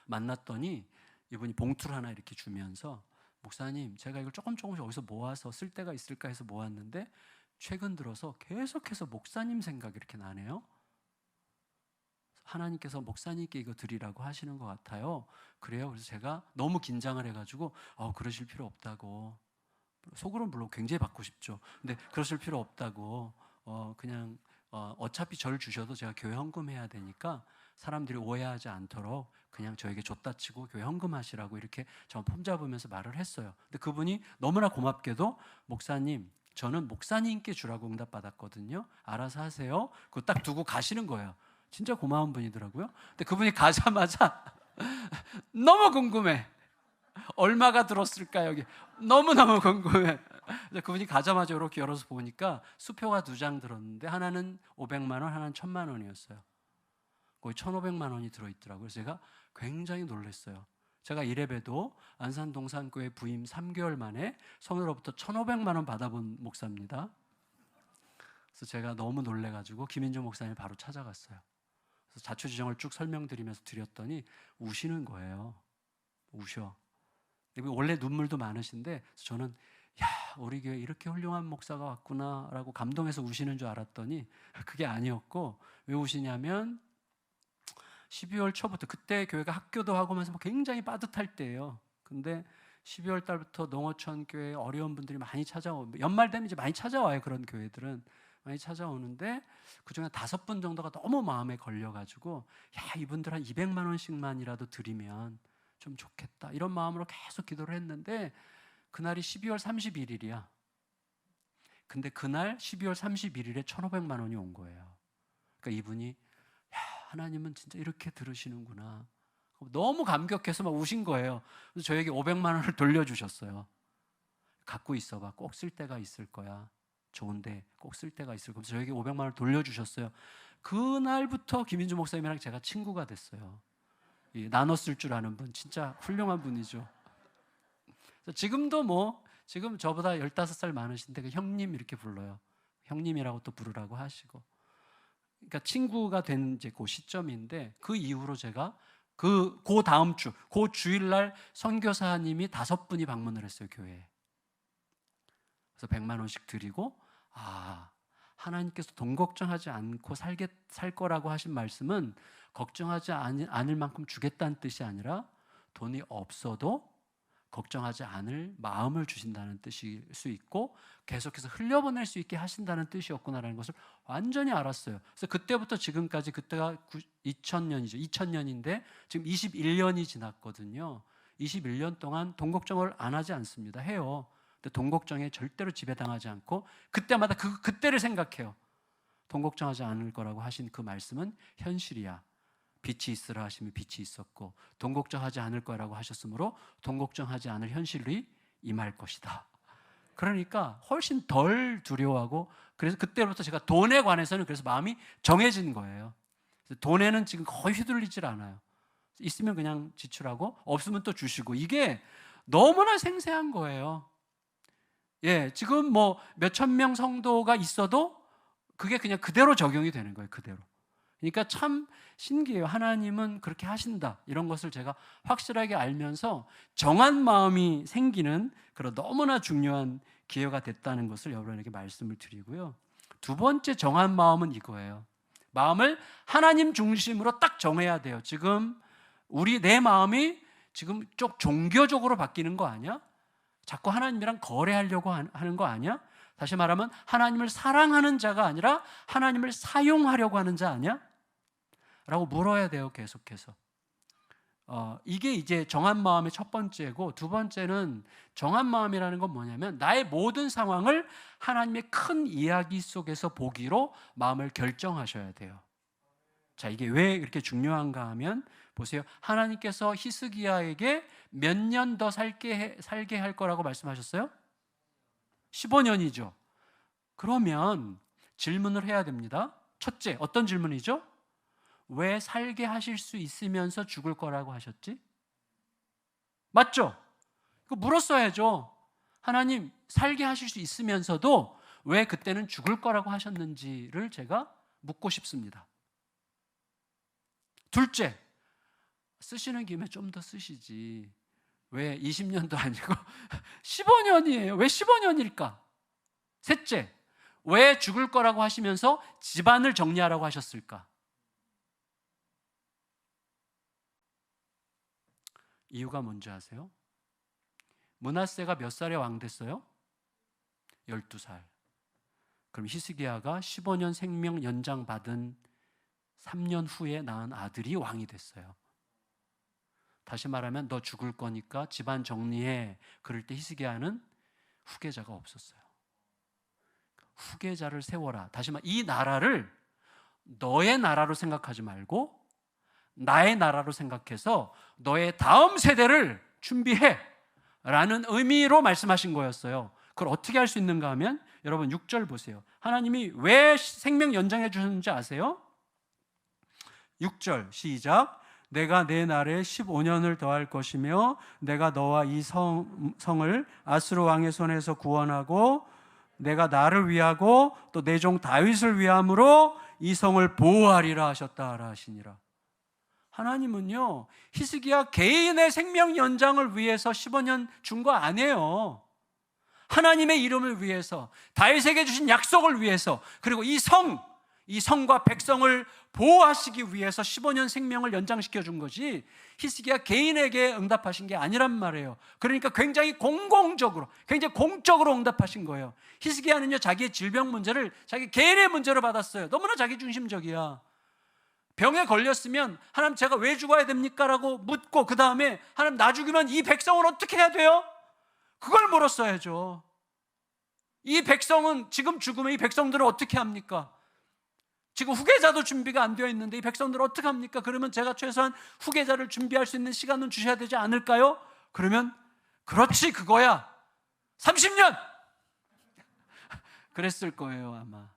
만났더니 이분이 봉투를 하나 이렇게 주면서, 목사님 제가 이걸 조금씩 어디서 모아서 쓸 데가 있을까 해서 모았는데 최근 들어서 계속해서 목사님 생각이 이렇게 나네요. 하나님께서 목사님께 이거 드리라고 하시는 것 같아요. 그래요? 그래서 제가 너무 긴장을 해가지고 그러실 필요 없다고, 속으로는 물론 굉장히 받고 싶죠. 근데 그러실 필요 없다고, 그냥 어차피 저를 주셔도 제가 교회 헌금해야 되니까 사람들이 오해하지 않도록 그냥 저에게 줬다 치고 교회 헌금하시라고 이렇게 저 폼 잡으면서 말을 했어요. 근데 그분이 너무나 고맙게도, 목사님 저는 목사님께 주라고 응답받았거든요. 알아서 하세요. 그거 딱 두고 가시는 거예요. 진짜 고마운 분이더라고요. 근데 그분이 가자마자 너무 궁금해. 얼마가 들었을까 여기. 너무너무 궁금해. 그분이 가자마자 이렇게 열어서 보니까 수표가 2장 들었는데 하나는 500만 원, 하나는 1000만 원이었어요. 거의 1500만 원이 들어있더라고요. 그래서 제가 굉장히 놀랐어요. 제가 이래봬도 안산 동산교회 부임 3개월 만에 성으로부터 1500만 원 받아본 목사입니다. 그래서 제가 너무 놀래가지고 김인종 목사님을 바로 찾아갔어요. 그래서 자초지종을 쭉 설명드리면서 드렸더니 우시는 거예요. 우셔. 원래 눈물도 많으신데 저는 우리 교회 이렇게 훌륭한 목사가 왔구나라고 감동해서 우시는 줄 알았더니 그게 아니었고, 왜 우시냐면 12월 초부터, 그때 교회가 학교도 하고 하면서 굉장히 빠듯할 때예요. 근데 12월 달부터 농어촌 교회 어려운 분들이 많이 찾아오고, 연말 되면 이제 많이 찾아와요. 그런 교회들은 많이 찾아오는데 그중에 5분 정도가 너무 마음에 걸려가지고, 이분들 한 200만 원씩만이라도 드리면 좀 좋겠다 이런 마음으로 계속 기도를 했는데, 그날이 12월 31일이야. 근데 그날 12월 31일에 1500만 원이 온 거예요. 그러니까 이분이 하나님은 진짜 이렇게 들으시는구나. 너무 감격해서 막 우신 거예요. 그래서 저에게 500만 원을 돌려주셨어요. 갖고 있어봐. 꼭 쓸 때가 있을 거야. 좋은데 꼭 쓸 때가 있을 거야. 그래서 저에게 500만 원을 돌려주셨어요. 그날부터 김인주 목사님이랑 제가 친구가 됐어요. 나눠 쓸 줄 아는 분, 진짜 훌륭한 분이죠. 지금도 지금 저보다 15살 많으신데 그 형님 이렇게 불러요. 형님이라고 또 부르라고 하시고. 그러니까 친구가 된 이제 그 시점인데, 그 이후로 제가 그 다음 주, 그 주일날 선교사님이 5분이 방문을 했어요, 교회에. 그래서 100만 원씩 드리고, 하나님께서 돈 걱정하지 않고 살 거라고 하신 말씀은 걱정하지 않을 만큼 주겠다는 뜻이 아니라 돈이 없어도 걱정하지 않을 마음을 주신다는 뜻일 수 있고, 계속해서 흘려보낼 수 있게 하신다는 뜻이었구나라는 것을 완전히 알았어요. 그래서 그때부터 지금까지, 그때가 2000년이죠. 2000년인데 지금 21년이 지났거든요. 21년 동안 돈 걱정을 안 하지 않습니다. 해요. 근데 돈 걱정에 절대로 지배당하지 않고 그때마다 그때를 생각해요. 돈 걱정하지 않을 거라고 하신 그 말씀은 현실이야. 빛이 있으라 하시면 빛이 있었고, 돈 걱정하지 않을 거라고 하셨으므로 돈 걱정하지 않을 현실이 임할 것이다. 그러니까 훨씬 덜 두려워하고, 그래서 그때부터 제가 돈에 관해서는 그래서 마음이 정해진 거예요. 돈에는 지금 거의 휘둘리질 않아요. 있으면 그냥 지출하고 없으면 또 주시고, 이게 너무나 생생한 거예요. 예, 지금 뭐 몇천 명 성도가 있어도 그게 그냥 그대로 적용이 되는 거예요. 그대로. 그러니까 참 신기해요. 하나님은 그렇게 하신다. 이런 것을 제가 확실하게 알면서 정한 마음이 생기는 그런 너무나 중요한 기회가 됐다는 것을 여러분에게 말씀을 드리고요. 두 번째 정한 마음은 이거예요. 마음을 하나님 중심으로 딱 정해야 돼요. 지금 내 마음이 지금 쪽 종교적으로 바뀌는 거 아니야? 자꾸 하나님이랑 거래하려고 하는 거 아니야? 다시 말하면 하나님을 사랑하는 자가 아니라 하나님을 사용하려고 하는 자 아니야? 라고 물어야 돼요. 계속해서. 이게 이제 정한 마음의 첫 번째고, 두 번째는 정한 마음이라는 건 뭐냐면 나의 모든 상황을 하나님의 큰 이야기 속에서 보기로 마음을 결정하셔야 돼요. 자, 이게 왜 이렇게 중요한가 하면 보세요. 하나님께서 히스기야에게 몇 년 더 살게 할 거라고 말씀하셨어요? 15년이죠. 그러면 질문을 해야 됩니다. 첫째, 어떤 질문이죠? 왜 살게 하실 수 있으면서 죽을 거라고 하셨지? 맞죠? 그거 물었어야죠. 하나님, 살게 하실 수 있으면서도 왜 그때는 죽을 거라고 하셨는지를 제가 묻고 싶습니다. 둘째, 쓰시는 김에 좀 더 쓰시지. 왜 20년도 아니고 15년이에요. 왜 15년일까? 셋째, 왜 죽을 거라고 하시면서 집안을 정리하라고 하셨을까? 이유가 뭔지 아세요? 므낫세가 몇 살에 왕 됐어요? 12살. 그럼 히스기야가 15년 생명 연장 받은 3년 후에 낳은 아들이 왕이 됐어요. 다시 말하면 너 죽을 거니까 집안 정리해. 그럴 때 히스기야는 후계자가 없었어요. 후계자를 세워라. 다시 말해 이 나라를 너의 나라로 생각하지 말고 나의 나라로 생각해서 너의 다음 세대를 준비해 라는 의미로 말씀하신 거였어요. 그걸 어떻게 할 수 있는가 하면 여러분 6절 보세요. 하나님이 왜 생명 연장해 주셨는지 아세요? 6절 시작. 내가 내 날에 15년을 더할 것이며 내가 너와 이 성을 아스루 왕의 손에서 구원하고 내가 나를 위하고 또 내 종 다윗을 위함으로 이 성을 보호하리라 하셨다 하시니라. 하나님은요, 히스기야 개인의 생명 연장을 위해서 15년 준 거 아니에요. 하나님의 이름을 위해서, 다윗에게 주신 약속을 위해서, 그리고 이 성과 백성을 보호하시기 위해서 15년 생명을 연장시켜 준 거지 히스기야 개인에게 응답하신 게 아니란 말이에요. 그러니까 굉장히 공공적으로, 굉장히 공적으로 응답하신 거예요. 히스기야는요, 자기의 질병 문제를 자기 개인의 문제로 받았어요. 너무나 자기중심적이야. 병에 걸렸으면 하나님 제가 왜 죽어야 됩니까? 라고 묻고 그 다음에 하나님 나 죽으면 이 백성을 어떻게 해야 돼요? 그걸 물었어야죠. 이 백성은 지금 죽으면 이 백성들을 어떻게 합니까? 지금 후계자도 준비가 안 되어 있는데 이 백성들을 어떻게 합니까? 그러면 제가 최소한 후계자를 준비할 수 있는 시간은 주셔야 되지 않을까요? 그러면 그렇지 그거야 30년 그랬을 거예요 아마.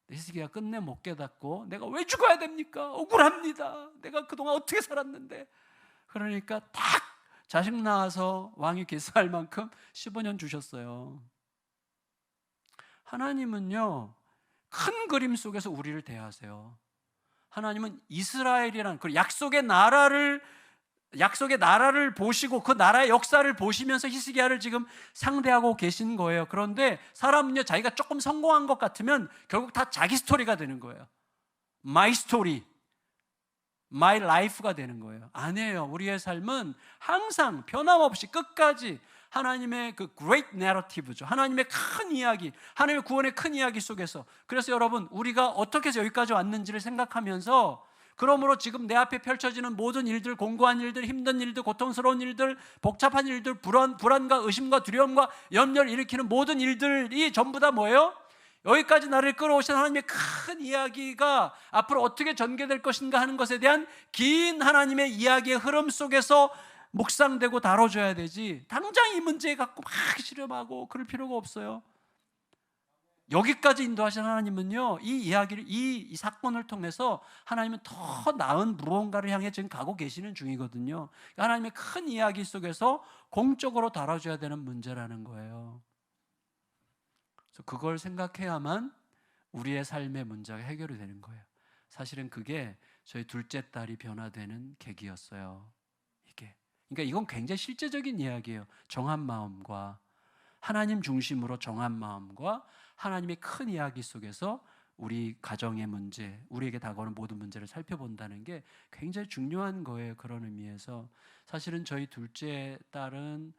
히스기야가 끝내 못 깨닫고 내가 왜 죽어야 됩니까? 억울합니다. 내가 그동안 어떻게 살았는데. 그러니까 딱 자식 낳아서 왕이 계속할 만큼 15년 주셨어요. 하나님은요, 큰 그림 속에서 우리를 대하세요. 하나님은 이스라엘이라는 그 약속의 나라를 보시고 그 나라의 역사를 보시면서 히스기야를 지금 상대하고 계신 거예요. 그런데 사람은요, 자기가 조금 성공한 것 같으면 결국 다 자기 스토리가 되는 거예요. My story, my life가 되는 거예요. 아니에요. 우리의 삶은 항상 변함없이 끝까지 하나님의 그 great narrative죠. 하나님의 큰 이야기, 하나님의 구원의 큰 이야기 속에서. 그래서 여러분, 우리가 어떻게 해서 여기까지 왔는지를 생각하면서, 그러므로 지금 내 앞에 펼쳐지는 모든 일들, 공고한 일들, 힘든 일들, 고통스러운 일들, 복잡한 일들, 불안과 의심과 두려움과 염려를 일으키는 모든 일들이 전부 다 뭐예요? 여기까지 나를 끌어오신 하나님의 큰 이야기가 앞으로 어떻게 전개될 것인가 하는 것에 대한 긴 하나님의 이야기의 흐름 속에서 묵상되고 다뤄줘야 되지, 당장 이 문제 갖고 막 실험하고 그럴 필요가 없어요. 여기까지 인도하신 하나님은요, 이 이야기를, 이 사건을 통해서 하나님은 더 나은 무언가를 향해 지금 가고 계시는 중이거든요. 하나님의 큰 이야기 속에서 공적으로 다뤄줘야 되는 문제라는 거예요. 그래서 그걸 생각해야만 우리의 삶의 문제가 해결이 되는 거예요. 사실은 그게 저희 둘째 딸이 변화되는 계기였어요. 그러니까 이건 굉장히 실제적인 이야기예요. 정한 마음과 하나님 중심으로 정한 마음과 하나님의 큰 이야기 속에서 우리 가정의 문제, 우리에게 다가오는 모든 문제를 살펴본다는 게 굉장히 중요한 거예요. 그런 의미에서 사실은 저희 둘째 딸은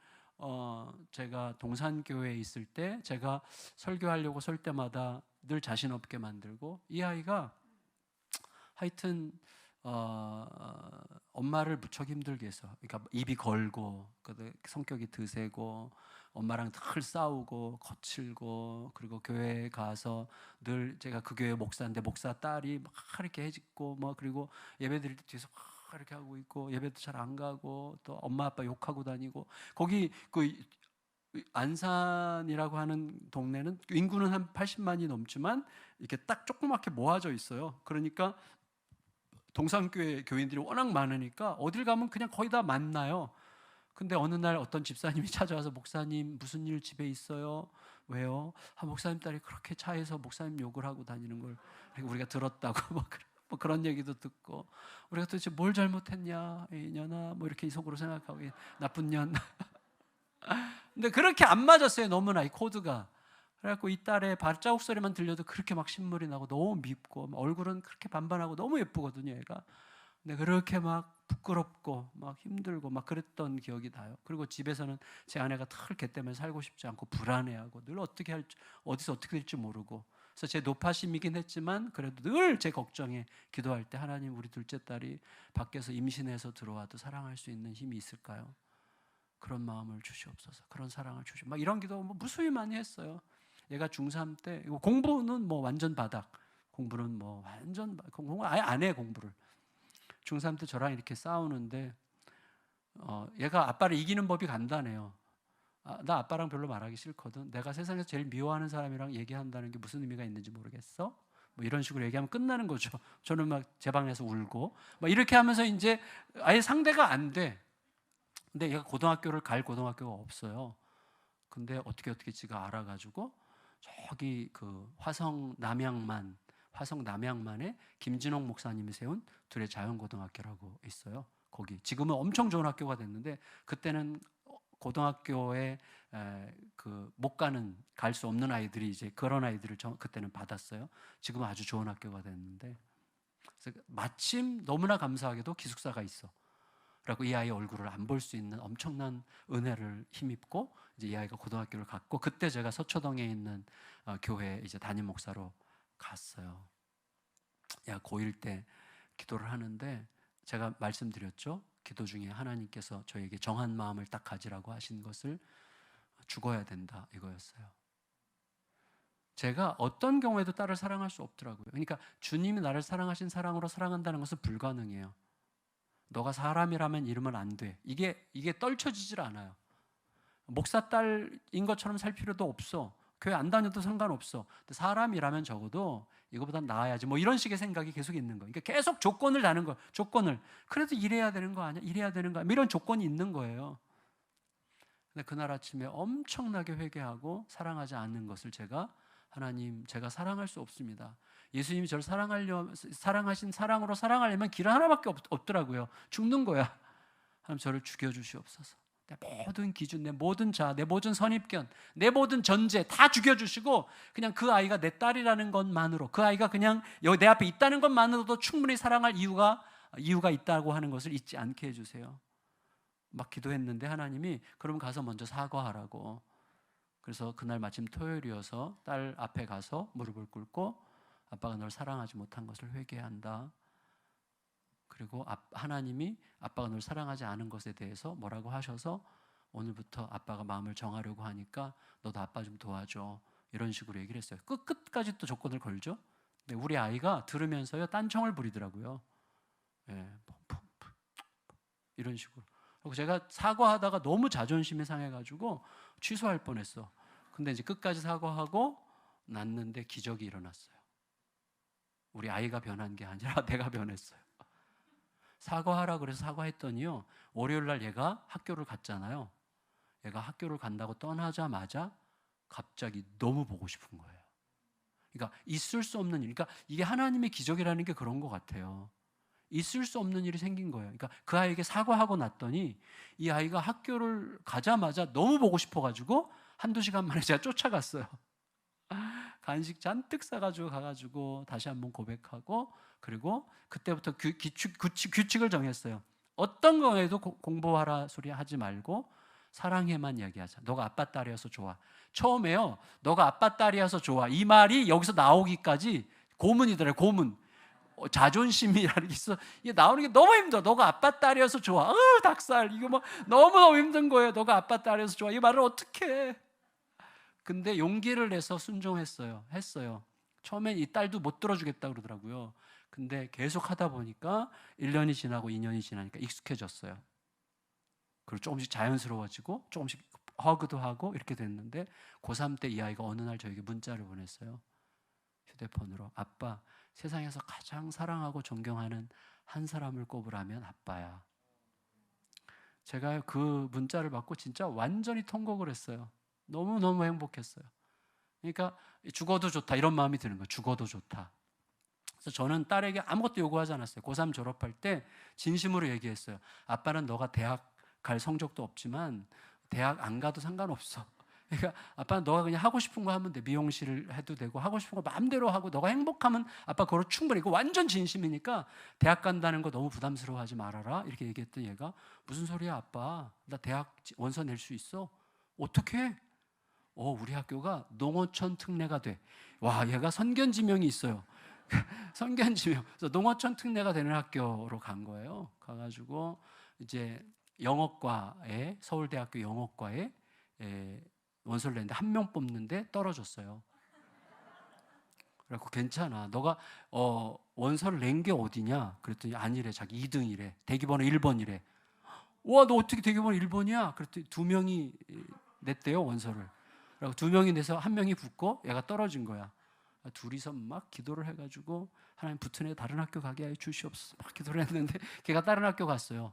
제가 동산교회에 있을 때 제가 설교하려고 설 때마다 늘 자신 없게 만들고, 이 아이가 하여튼 엄마를 무척 힘들게 해서, 그러니까 입이 걸고 성격이 드세고 엄마랑 늘 싸우고 거칠고, 그리고 교회에 가서 늘 제가 그 교회 목사인데 목사 딸이 막 이렇게 해짓고 뭐, 그리고 예배 드릴 때 뒤에서 막 이렇게 하고 있고, 예배도 잘 안 가고 또 엄마 아빠 욕하고 다니고, 거기 그 안산이라고 하는 동네는 인구는 한 80만이 넘지만 이렇게 딱 조그맣게 모아져 있어요. 그러니까 동산교회 교인들이 워낙 많으니까 어딜 가면 그냥 거의 다 만나요. 근데 어느 날 어떤 집사님이 찾아와서, 목사님 무슨 일 집에 있어요? 왜요? 목사님 딸이 그렇게 차에서 목사님 욕을 하고 다니는 걸 우리가 들었다고 뭐 그런 얘기도 듣고, 우리가 도대체 뭘 잘못했냐 이년아, 뭐 이렇게 속으로 생각하고, 나쁜 년. 근데 그렇게 안 맞았어요. 너무나 이 코드가. 그래갖고 이 딸의 발자국 소리만 들려도 그렇게 막 신물이 나고 너무 밉고, 얼굴은 그렇게 반반하고 너무 예쁘거든요, 얘가. 근데 그렇게 막 부끄럽고 막 힘들고 막 그랬던 기억이 나요. 그리고 집에서는 제 아내가 털 걔 때문에 살고 싶지 않고 불안해하고, 늘 어떻게 할지, 어디서 어떻게 될지 모르고. 그래서 제 노파심이긴 했지만 그래도 늘 제 걱정에 기도할 때, 하나님 우리 둘째 딸이 밖에서 임신해서 들어와도 사랑할 수 있는 힘이 있을까요? 그런 마음을 주시옵소서, 그런 사랑을 주시옵소서. 막 이런 기도 뭐 무수히 많이 했어요. 얘가 중3 때, 공부는 뭐 완전 바닥, 공부는 뭐 완전 공부 아예 안 해, 공부를. 중3 때 저랑 이렇게 싸우는데 얘가 아빠를 이기는 법이 간단해요. 나 아빠랑 별로 말하기 싫거든. 내가 세상에서 제일 미워하는 사람이랑 얘기한다는 게 무슨 의미가 있는지 모르겠어? 뭐 이런 식으로 얘기하면 끝나는 거죠. 저는 막 제 방에서 울고 막 이렇게 하면서 이제 아예 상대가 안 돼. 근데 얘가 고등학교를 갈 고등학교가 없어요. 근데 어떻게 지가 알아가지고 저기 그 화성 남양만에 김진홍 목사님이 세운 둘의 자연고등학교라고 있어요. 거기 지금은 엄청 좋은 학교가 됐는데, 그때는 고등학교에 그 못 가는, 갈 수 없는 아이들이 이제 그런 아이들을 그때는 받았어요. 지금은 아주 좋은 학교가 됐는데, 그래서 마침 너무나 감사하게도 기숙사가 있어. 그리고 이 아이의 얼굴을 안 볼 수 있는 엄청난 은혜를 힘입고 이제 이 아이가 고등학교를 갔고, 그때 제가 서초동에 있는 교회 이제 담임 목사로 갔어요. 고1 때 기도를 하는데, 제가 말씀드렸죠. 기도 중에 하나님께서 저에게 정한 마음을 딱 가지라고 하신 것을 죽어야 된다, 이거였어요. 제가 어떤 경우에도 딸을 사랑할 수 없더라고요. 그러니까 주님이 나를 사랑하신 사랑으로 사랑한다는 것은 불가능해요. 너가 사람이라면 이러면 안 돼. 이게 떨쳐지질 않아요. 목사 딸인 것처럼 살 필요도 없어. 교회 안 다녀도 상관없어. 근데 사람이라면 적어도 이거보단 나아야지. 뭐 이런 식의 생각이 계속 있는 거예요. 그러니까 계속 조건을 다는 거예요. 조건을. 그래도 이래야 되는 거 아니야? 이래야 되는 거 아니야? 이런 조건이 있는 거예요. 근데 그날 아침에 엄청나게 회개하고, 사랑하지 않는 것을 하나님, 제가 사랑할 수 없습니다. 예수님이 저를 사랑하신 사랑으로 사랑하려면 길은 하나밖에 없더라고요. 죽는 거야. 하나님 저를 죽여주시옵소서. 내 모든 기준, 내 모든 자아, 내 모든 선입견, 내 모든 전제 다 죽여주시고, 그냥 그 아이가 내 딸이라는 것만으로, 그 아이가 그냥 여기 내 앞에 있다는 것만으로도 충분히 사랑할 이유가 있다고 하는 것을 잊지 않게 해주세요. 막 기도했는데 하나님이 그럼 가서 먼저 사과하라고. 그래서 그날 마침 토요일이어서 딸 앞에 가서 무릎을 꿇고, 아빠가 널 사랑하지 못한 것을 회개한다. 그리고 하나님이 아빠가 널 사랑하지 않은 것에 대해서 뭐라고 하셔서, 오늘부터 아빠가 마음을 정하려고 하니까 너도 아빠 좀 도와줘, 이런 식으로 얘기를 했어요. 끝까지 또 조건을 걸죠. 근데 우리 아이가 들으면서요 딴청을 부리더라고요. 이런 식으로. 그리고 제가 사과하다가 너무 자존심이 상해가지고 취소할 뻔했어. 근데 이제 끝까지 사과하고 낳는데 기적이 일어났어요. 우리 아이가 변한 게 아니라 내가 변했어요. 사과하라 그래서 사과했더니요, 월요일 날 얘가 학교를 갔잖아요. 얘가 학교를 간다고 떠나자마자 갑자기 너무 보고 싶은 거예요. 그러니까 있을 수 없는 일, 그러니까 이게 하나님의 기적이라는 게 그런 것 같아요. 있을 수 없는 일이 생긴 거예요. 그러니까 그 아이에게 사과하고 났더니 이 아이가 학교를 가자마자 너무 보고 싶어가지고 한두 시간 만에 제가 쫓아갔어요. 간식 잔뜩 싸가지고 가가지고 다시 한번 고백하고, 그리고 그때부터 규칙을 정했어요. 어떤 거에도 공부하라 소리 하지 말고 사랑해만 얘기하자. 너가 아빠 딸이어서 좋아. 처음에요, 너가 아빠 딸이어서 좋아, 이 말이 여기서 나오기까지 고문이더래요. 고문. 자존심이라는 게 있어. 이게 나오는 게 너무 힘들어. 너가 아빠 딸이어서 좋아. 닭살. 이거 뭐 너무너무 힘든 거예요. 너가 아빠 딸이어서 좋아. 이 말을 어떻게 해? 근데 용기를 내서 순종했어요. 했어요. 처음엔 이 딸도 못 들어주겠다 그러더라고요. 근데 계속 하다 보니까 1년이 지나고 2년이 지나니까 익숙해졌어요. 그리고 조금씩 자연스러워지고 조금씩 허그도 하고 이렇게 됐는데, 고3 때 이 아이가 어느 날 저에게 문자를 보냈어요. 휴대폰으로. 아빠, 세상에서 가장 사랑하고 존경하는 한 사람을 꼽으라면 아빠야. 제가 그 문자를 받고 진짜 완전히 통곡을 했어요. 너무너무 행복했어요. 그러니까 죽어도 좋다 이런 마음이 드는 거예요. 죽어도 좋다. 그래서 저는 딸에게 아무것도 요구하지 않았어요. 고3 졸업할 때 진심으로 얘기했어요. 아빠는 너가 대학 갈 성적도 없지만 대학 안 가도 상관없어. 그러니까 아빠는 너가 그냥 하고 싶은 거 하면 돼. 미용실을 해도 되고 하고 싶은 거 마음대로 하고 너가 행복하면 아빠 그거 충분히. 이거 완전 진심이니까 대학 간다는 거 너무 부담스러워하지 말아라 이렇게 얘기했더니 얘가 무슨 소리야 아빠, 나 대학 원서 낼 수 있어. 어떻게? 우리 학교가 농어촌 특례가 돼. 와, 얘가 선견지명이 있어요. 선견지명. 그래서 농어촌 특례가 되는 학교로 간 거예요. 가가지고 이제 영어과에, 서울대학교 영어과에 원서를 냈는데 한 명 뽑는데 떨어졌어요. 그래갖고 괜찮아, 너가 원서를 낸 게 어디냐 그랬더니 아니래, 자기 2등이래, 대기번호 1번이래. 와, 너 어떻게 대기번호 1번이야? 그랬더니 2명이 냈대요 원서를. 그리고 2명이 내서 1명이 붙고 얘가 떨어진 거야. 둘이서 막 기도를 해가지고 하나님 붙은 애 다른 학교 가게 해 주시옵소서 막 기도를 했는데 걔가 다른 학교 갔어요.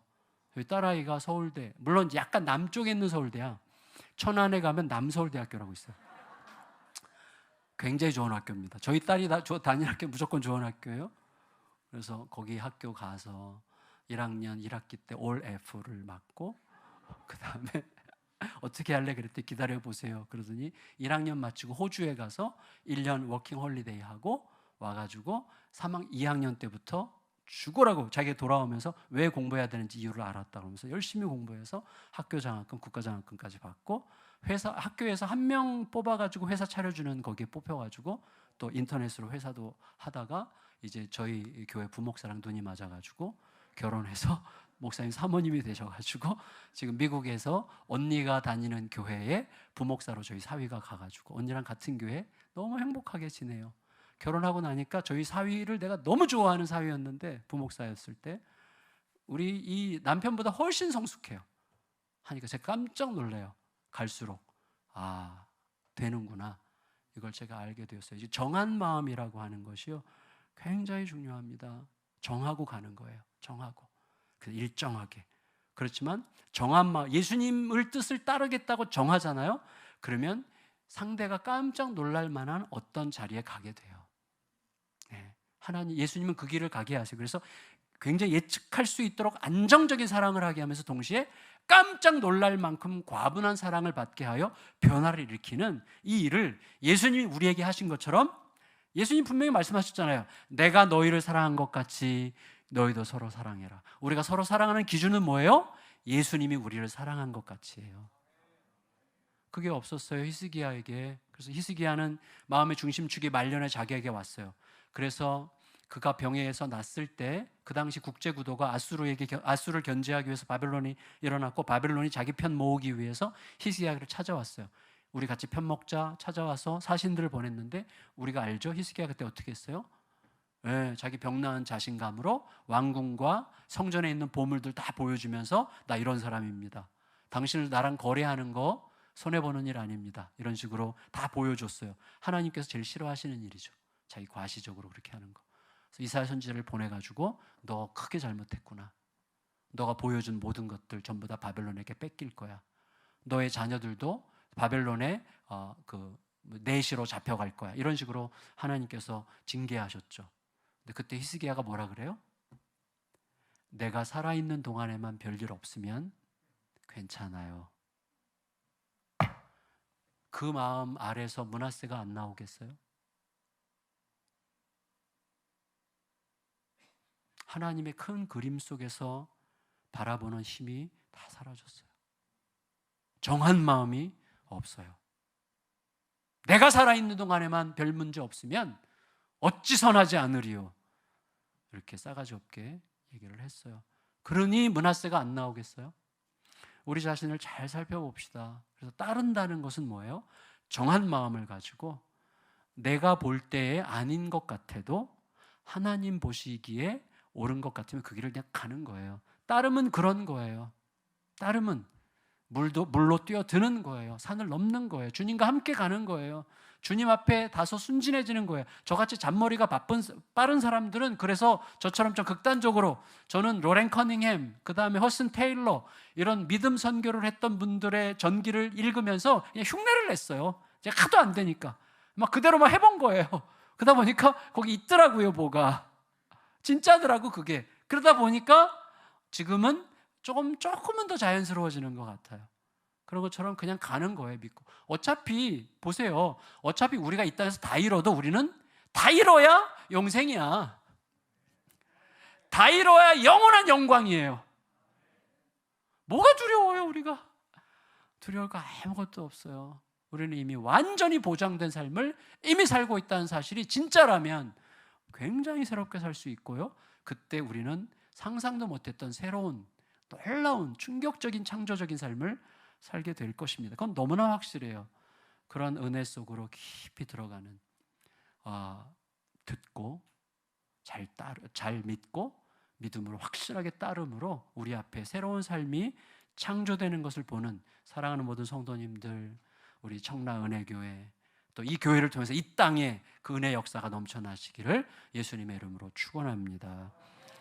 저희 딸아이가 서울대, 물론 약간 남쪽에 있는 서울대야. 천안에 가면 남서울대학교라고 있어요. 굉장히 좋은 학교입니다. 저희 딸이 다니는 학교 무조건 좋은 학교예요. 그래서 거기 학교 가서 1학년 1학기 때 올 F를 맞고, 그 다음에 어떻게 할래? 그랬더니 기다려보세요. 그러더니 1학년 마치고 호주에 가서 1년 워킹 홀리데이 하고 와가지고 2학년 때부터 죽으라고 자기가 돌아오면서 왜 공부해야 되는지 이유를 알았다 그러면서 열심히 공부해서 학교 장학금, 국가 장학금까지 받고, 학교에서 1명 뽑아가지고 회사 차려주는 거기에 뽑혀가지고 또 인터넷으로 회사도 하다가 이제 저희 교회 부목사랑 눈이 맞아가지고 결혼해서 목사님 사모님이 되셔가지고 지금 미국에서 언니가 다니는 교회에 부목사로 저희 사위가 가가지고 언니랑 같은 교회 너무 행복하게 지내요. 결혼하고 나니까 저희 사위를 내가 너무 좋아하는 사위였는데, 부목사였을 때 우리 이 남편보다 훨씬 성숙해요. 하니까 제가 깜짝 놀라요. 갈수록 되는구나, 이걸 제가 알게 되었어요. 이제 정한 마음이라고 하는 것이요 굉장히 중요합니다. 정하고 가는 거예요. 정하고 일정하게. 그렇지만 정한 마음, 예수님을 뜻을 따르겠다고 정하잖아요. 그러면 상대가 깜짝 놀랄 만한 어떤 자리에 가게 돼요. 하나님, 예수님은 그 길을 가게 하세요. 그래서 굉장히 예측할 수 있도록 안정적인 사랑을 하게 하면서 동시에 깜짝 놀랄 만큼 과분한 사랑을 받게 하여 변화를 일으키는 이 일을 예수님이 우리에게 하신 것처럼, 예수님 분명히 말씀하셨잖아요. 내가 너희를 사랑한 것 같이 너희도 서로 사랑해라. 우리가 서로 사랑하는 기준은 뭐예요? 예수님이 우리를 사랑한 것 같이예요. 그게 없었어요, 히스기야에게. 그래서 히스기야는 마음의 중심축이 말년에 자기에게 왔어요. 그래서 그가 병에서 났을 때 그 당시 국제 구도가 아수를 견제하기 위해서 바벨론이 일어났고, 바벨론이 자기 편 모으기 위해서 히스기야를 찾아왔어요. 우리 같이 편 먹자 찾아와서 사신들을 보냈는데, 우리가 알죠? 히스기야 그때 어떻게 했어요? 자기 병 나은 자신감으로 왕궁과 성전에 있는 보물들 다 보여주면서 나 이런 사람입니다. 당신을 나랑 거래하는 거 손해보는 일 아닙니다. 이런 식으로 다 보여줬어요. 하나님께서 제일 싫어하시는 일이죠. 자기 과시적으로 그렇게 하는 거. 그래서 이사야 선지자를 보내가지고 너 크게 잘못했구나. 너가 보여준 모든 것들 전부 다 바벨론에게 뺏길 거야. 너의 자녀들도 바벨론의 내시로 잡혀갈 거야. 이런 식으로 하나님께서 징계하셨죠. 근데 그때 히스기야가 뭐라 그래요? 내가 살아있는 동안에만 별일 없으면 괜찮아요. 그 마음 아래서 므낫세가 안 나오겠어요? 하나님의 큰 그림 속에서 바라보는 힘이 다 사라졌어요. 정한 마음이 없어요. 내가 살아있는 동안에만 별 문제 없으면 어찌 선하지 않으리요. 이렇게 싸가지 없게 얘기를 했어요. 그러니 므낫세가 안 나오겠어요? 우리 자신을 잘 살펴봅시다. 그래서 따른다는 것은 뭐예요? 정한 마음을 가지고 내가 볼 때에 아닌 것 같아도 하나님 보시기에 옳은 것 같으면 그 길을 그냥 가는 거예요. 따름은 그런 거예요. 따름은 물로 뛰어드는 거예요. 산을 넘는 거예요. 주님과 함께 가는 거예요. 주님 앞에 다소 순진해지는 거예요. 저같이 잔머리가 빠른 사람들은 그래서 저처럼 좀 극단적으로, 저는 로렌 커닝햄, 그 다음에 허슨 테일러, 이런 믿음 선교를 했던 분들의 전기를 읽으면서 그냥 흉내를 냈어요. 제가 하도 안 되니까 막 그대로 막 해본 거예요. 그러다 보니까 거기 있더라고요. 뭐가 진짜더라고 그게. 그러다 보니까 지금은 조금은 더 자연스러워지는 것 같아요. 그런 것처럼 그냥 가는 거예요. 믿고. 어차피 보세요. 어차피 우리가 이 땅에서 다 잃어도 우리는 다 잃어야 영생이야. 다 잃어야 영원한 영광이에요. 뭐가 두려워요? 우리가 두려울 거 아무것도 없어요. 우리는 이미 완전히 보장된 삶을 이미 살고 있다는 사실이 진짜라면 굉장히 새롭게 살 수 있고요. 그때 우리는 상상도 못했던 새로운, 놀라운, 충격적인, 창조적인 삶을 살게 될 것입니다. 그건 너무나 확실해요. 그런 은혜 속으로 깊이 들어가는, 듣고 잘 믿고 믿음으로 확실하게 따름으로 우리 앞에 새로운 삶이 창조되는 것을 보는 사랑하는 모든 성도님들, 우리 청라은혜교회, 또 이 교회를 통해서 이 땅에 그 은혜 역사가 넘쳐나시기를 예수님의 이름으로 축원합니다.